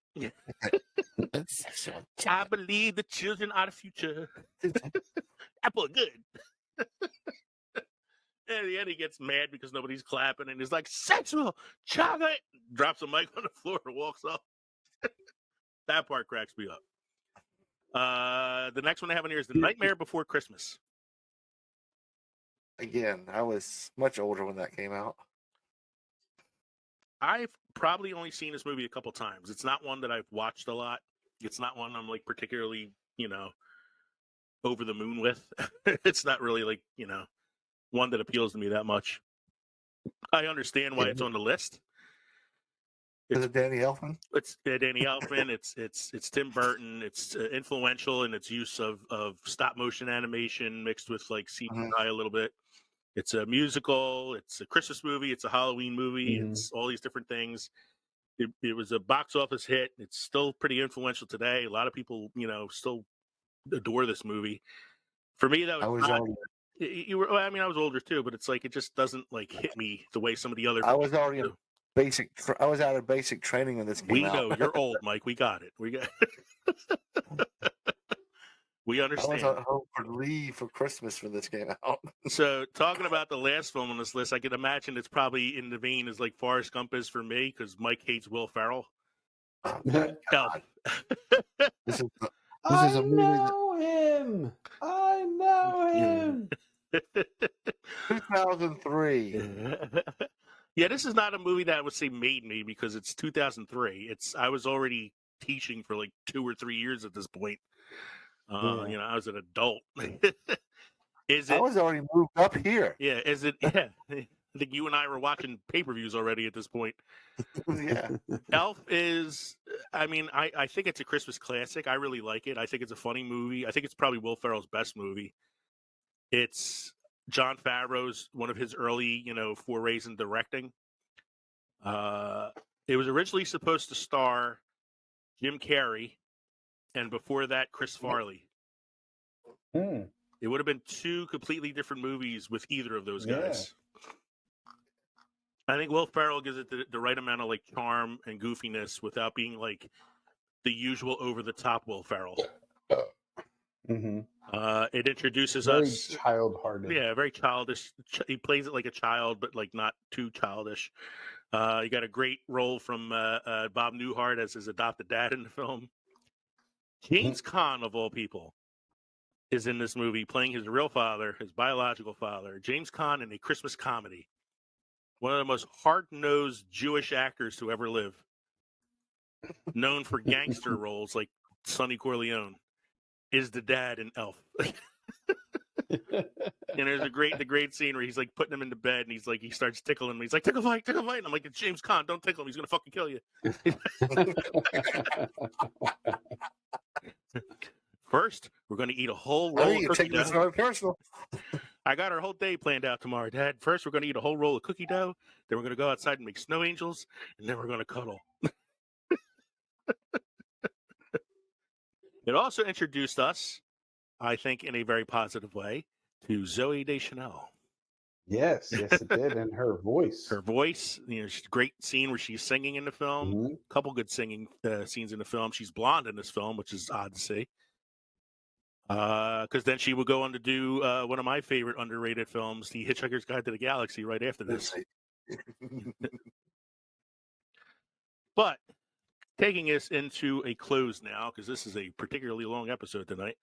I believe the children are the future. Apple good. And at the end, he gets mad because nobody's clapping, and he's like, Sexual Chocolate! Drops a mic on the floor and walks off. That part cracks me up. The next one I have on here is The Nightmare Before Christmas. Again, I was much older when that came out. I've probably only seen this movie a couple times. It's not one that I've watched a lot. It's not one I'm like particularly, over the moon with. It's not really like, one that appeals to me that much. I understand why it's on the list. Is it Danny Elfman? It's Danny Elfman. It's Tim Burton. It's influential in its use of stop motion animation mixed with like CGI a little bit. It's a musical. It's a Christmas movie. It's a Halloween movie. It's all these different things. It was a box office hit. It's still pretty influential today. A lot of people, still adore this movie. For me, that was not, you were. I mean, I was older too, but it's like it just doesn't like hit me the way some of the other. I was already in basic. I was out of basic training when this came out. We know you're old, Mike. We got it. We got. We understand. I was on home for leave for Christmas when this came out. So, talking about the last film on this list, I can imagine it's probably in the vein as like Forrest Gump is for me because Mike hates Will Ferrell. Oh, God. This is a movie. I know him. 2003. Yeah, this is not a movie that I would say made me because it's 2003. I was already teaching for like 2 or 3 years at this point. You know, I was an adult. Is it? I was already moved up here. Yeah, is it? Yeah, I think you and I were watching pay-per-views already at this point. Yeah. Elf is, I mean, I think it's a Christmas classic. I really like it. I think it's a funny movie. I think it's probably Will Ferrell's best movie. It's Jon Favreau's one of his early, you know, forays in directing. It was originally supposed to star Jim Carrey, and before that, Chris Farley. It would have been 2 completely different movies with either of those guys. I think Will Ferrell gives it the right amount of like charm and goofiness without being like the usual over-the-top Will Ferrell. It introduces very us child-hearted. Yeah, very childish. He plays it like a child, but like not too childish. You got a great role from Bob Newhart as his adopted dad in the film. James Caan, of all people, is in this movie playing his real father, his biological father. James Caan in a Christmas comedy. One of the most hard-nosed Jewish actors to ever live. Known for gangster roles like Sonny Corleone. Is the dad in Elf. And there's the great scene where he's like putting him into bed and he's like, he starts tickling him. He's like, tickle fight. And I'm like, it's James Caan, don't tickle him. He's going to fucking kill you. First, we're going to eat a whole roll of cookie dough. Personal. I got our whole day planned out tomorrow, Dad. First, we're going to eat a whole roll of cookie dough. Then we're going to go outside and make snow angels. And then we're going to cuddle. It also introduced us, I think, in a very positive way, to Zooey Deschanel. Yes, it did, and her voice. Her voice, you know, she's a great scene where she's singing in the film. A couple good singing scenes in the film. She's blonde in this film, which is odd to see. Because then she would go on to do one of my favorite underrated films, The Hitchhiker's Guide to the Galaxy, right after this. But taking us into a close now, because this is a particularly long episode tonight.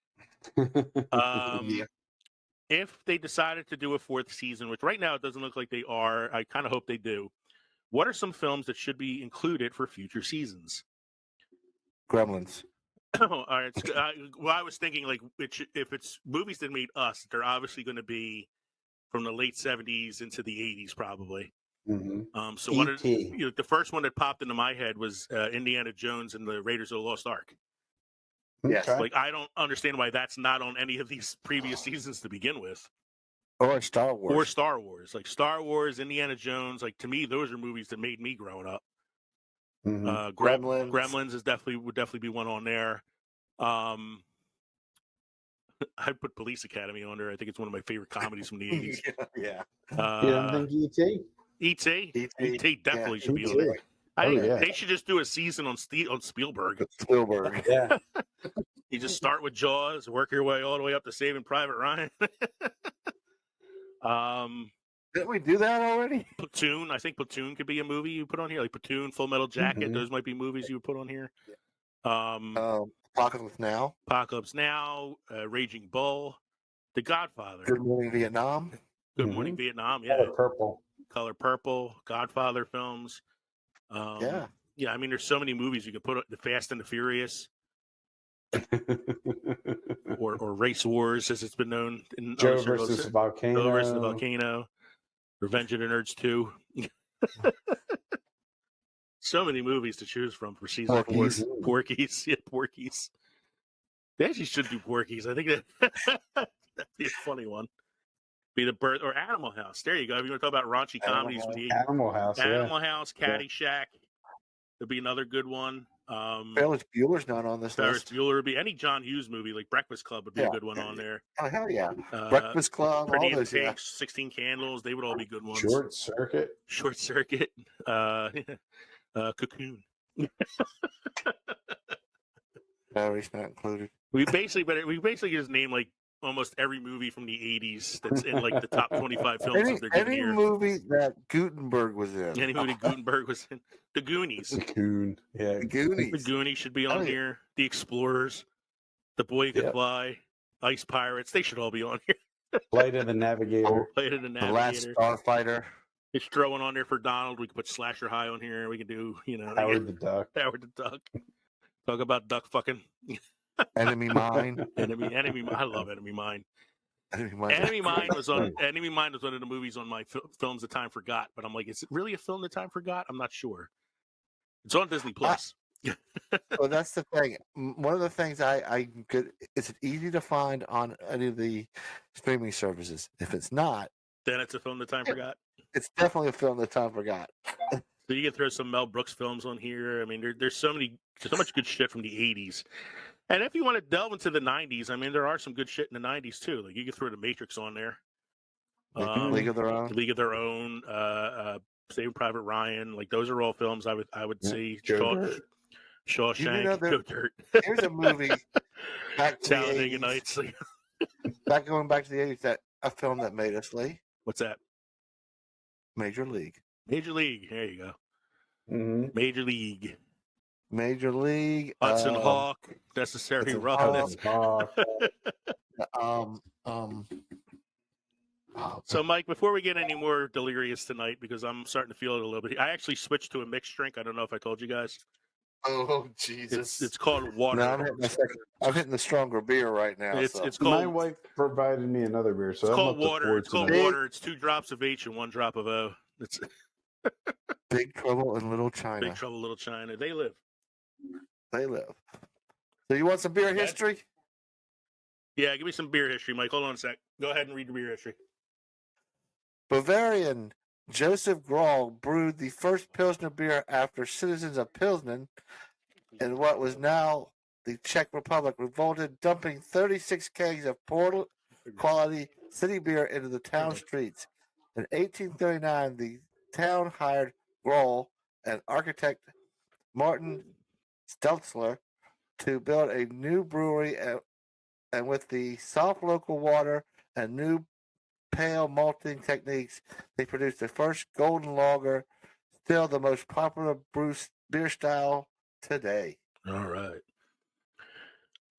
If they decided to do a 4th season, which right now it doesn't look like they are, I kind of hope they do. What are some films that should be included for future seasons? Gremlins. All right. Well, I was thinking like if it's movies that made us, they're obviously going to be from the late 70s into the 80s, probably. So one of the first one that popped into my head was Indiana Jones and the Raiders of the Lost Ark. Yes. Like I don't understand why that's not on any of these previous seasons to begin with. Or Star Wars. Like Star Wars, Indiana Jones. Like to me, those are movies that made me growing up. Gremlins would definitely be one on there. I'd put Police Academy on there. I think it's one of my favorite comedies from the 80s. Yeah. You don't think E.T.? E.T. definitely should be on there. I think they should just do a season on Spielberg. Yeah. You just start with Jaws, work your way all the way up to Saving Private Ryan. Didn't we do that already? Platoon. I think Platoon could be a movie you put on here, like Platoon, Full Metal Jacket. Those might be movies you would put on here. Apocalypse Now, Raging Bull, The Godfather, Good Morning Vietnam. Good Morning Vietnam. Yeah, Color Purple, Godfather films. Yeah. I mean, there's so many movies you could put. The Fast and the Furious, or Race Wars, as it's been known. In Joe versus the Volcano. Revenge of the Nerds 2. So many movies to choose from for season 4. Porky's. Yeah, Porky's. They actually should do Porky's. I think that'd be a funny one. Be the birth or Animal House. There you go. If you want to talk about raunchy comedies, Animal House, Caddyshack. Would be another good one. Ferris Bueller's not on this Ferris list. Bueller would be any John Hughes movie, like Breakfast Club would be a good one on there. Oh hell yeah! Breakfast Club, Pretty all those, 16 Candles, they would all be good ones. Short Circuit. Cocoon. Batteries not included. We basically just named like almost every movie from the 80s that's in like the top 25 films. Any movie that Gutenberg was in. Any movie Gutenberg was in. The Goonies. The Goonies. The Goonies should be on here. The Explorers. The Boy Who Could Fly. Ice Pirates. They should all be on here. Flight of the Navigator. The Last Starfighter. Just throwing on there for Donald. We can put Slasher High on here. We can do, Howard the Duck. Howard the Duck. Talk about duck fucking. Enemy Mine. Enemy. I love Enemy Mine. Enemy Mine. Enemy Mine was one of the movies on my films that time forgot. But I'm like, is it really a film that time forgot? I'm not sure. It's on Disney Plus. Well, that's the thing. One of the things I could, is it easy to find on any of the streaming services? If it's not, Then it's a film that time forgot. it's definitely a film that time forgot. So you can throw some Mel Brooks films on here. I mean, there's so much good shit from the 80s. And if you want to delve into the 90s, I mean, there are some good shit in the 90s too. Like you can throw The Matrix on there. League of Their Own. League of Their Own. Saving Private Ryan. Like those are all films I would see. Joe Shawshank. Go Dirt. Here's a movie back to the Talladega 80s. Nights. Going back to the 80s, that a film that made us, Lee. What's that? Major League. Major League. There you go. Mm-hmm. Major League. Major League. Hudson Hawk. Necessary Roughness. So, Mike, before we get any more delirious tonight, because I'm starting to feel it a little bit, I actually switched to a mixed drink. I don't know if I told you guys. Oh, Jesus. It's called water. No, I'm hitting the stronger beer right now. It's called. My wife provided me another beer, so It's I'm called up to water. 4 It's called tonight. water. It's 2 drops of H and 1 drop of O. It's Big Trouble in Little China. Big Trouble, Little China. They live. They live. So you want some beer history? Yeah, give me some beer history, Mike. Hold on a sec. Go ahead and read the beer history. Bavarian Joseph Graul brewed the first Pilsner beer after citizens of Pilsen in what was now the Czech Republic revolted, dumping 36 kegs of poor quality city beer into the town streets. In 1839, the town hired Graul and architect Martin Stelzler to build a new brewery, and with the soft local water and new pale malting techniques, they produced the first golden lager, still the most popular beer style today. All right.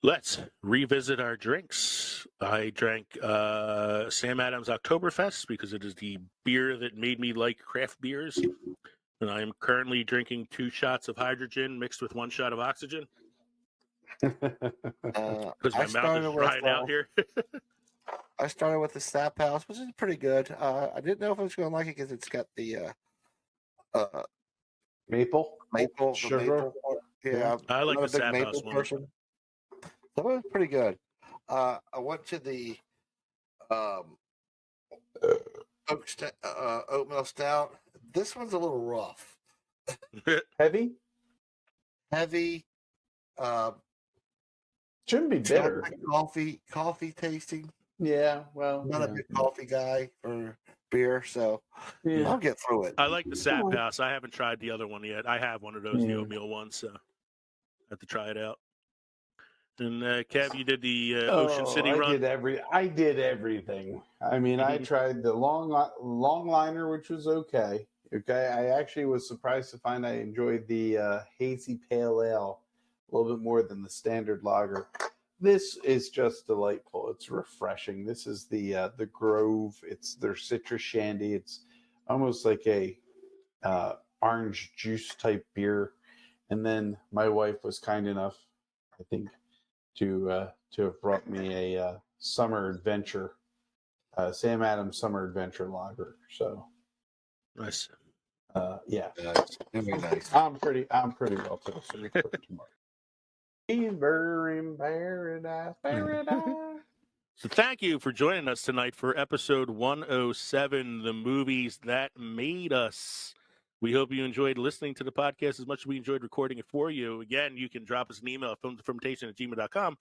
Let's revisit our drinks. I drank Sam Adams Oktoberfest because it is the beer that made me like craft beers. And I am currently drinking 2 shots of hydrogen mixed with 1 shot of oxygen. Because my mouth is dried out here. I started with the Sap House, which is pretty good. I didn't know if I was going to like it because it's got the Maple sugar. sugar. Yeah, I like I'm the a big Sap House one. person. That was pretty good. I went to the oatmeal stout. This one's a little rough. Heavy? Heavy. Shouldn't be bitter. Coffee tasting. Yeah, well, I'm not a big coffee guy for beer, so I'll get through it. I like the Sap House. I haven't tried the other one yet. I have one of those, the oatmeal ones, so I have to try it out. And Kev, you did the Ocean City run. I did everything. I mean, I tried the long liner, which was okay. Okay, I actually was surprised to find I enjoyed the hazy pale ale a little bit more than the standard lager. This is just delightful. It's refreshing. This is the Grove. It's their citrus shandy. It's almost like a orange juice type beer. And then my wife was kind enough, I think, to have brought me a summer adventure, Sam Adams Summer Adventure Lager. So Nice. Yeah, Very nice. I'm pretty well to the city for tomorrow. Fever in paradise, paradise. So thank you for joining us tonight for episode 107, The Movies That Made Us. We hope you enjoyed listening to the podcast as much as we enjoyed recording it for you. Again, you can drop us an email at filmsandfermentation@gmail.com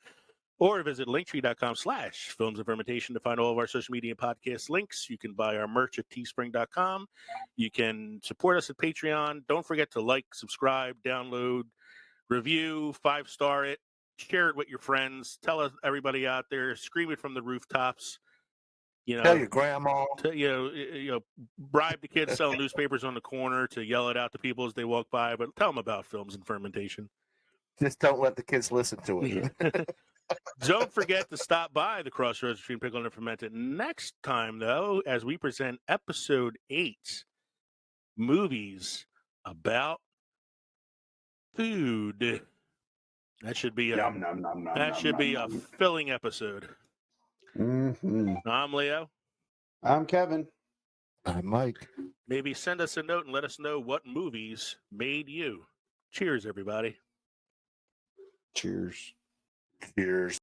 or visit linktree.com/filmsandfermentation to find all of our social media and podcast links. You can buy our merch at teespring.com. You can support us at Patreon. Don't forget to like, subscribe, download, review, 5-star it, share it with your friends. Tell everybody out there, scream it from the rooftops. Tell your grandma. Bribe the kids selling newspapers on the corner to yell it out to people as they walk by. But tell them about Films and Fermentation. Just don't let the kids listen to it. Don't forget to stop by the Crossroads between Pickled and Fermented next time, though, as we present episode 8 movies about food. That should be a Nom, nom, nom, nom, that nom, should nom, be a nom. filling episode. I'm Leo. I'm Kevin. I'm Mike. Maybe send us a note and let us know what movies made you. Cheers, everybody. Cheers. Cheers.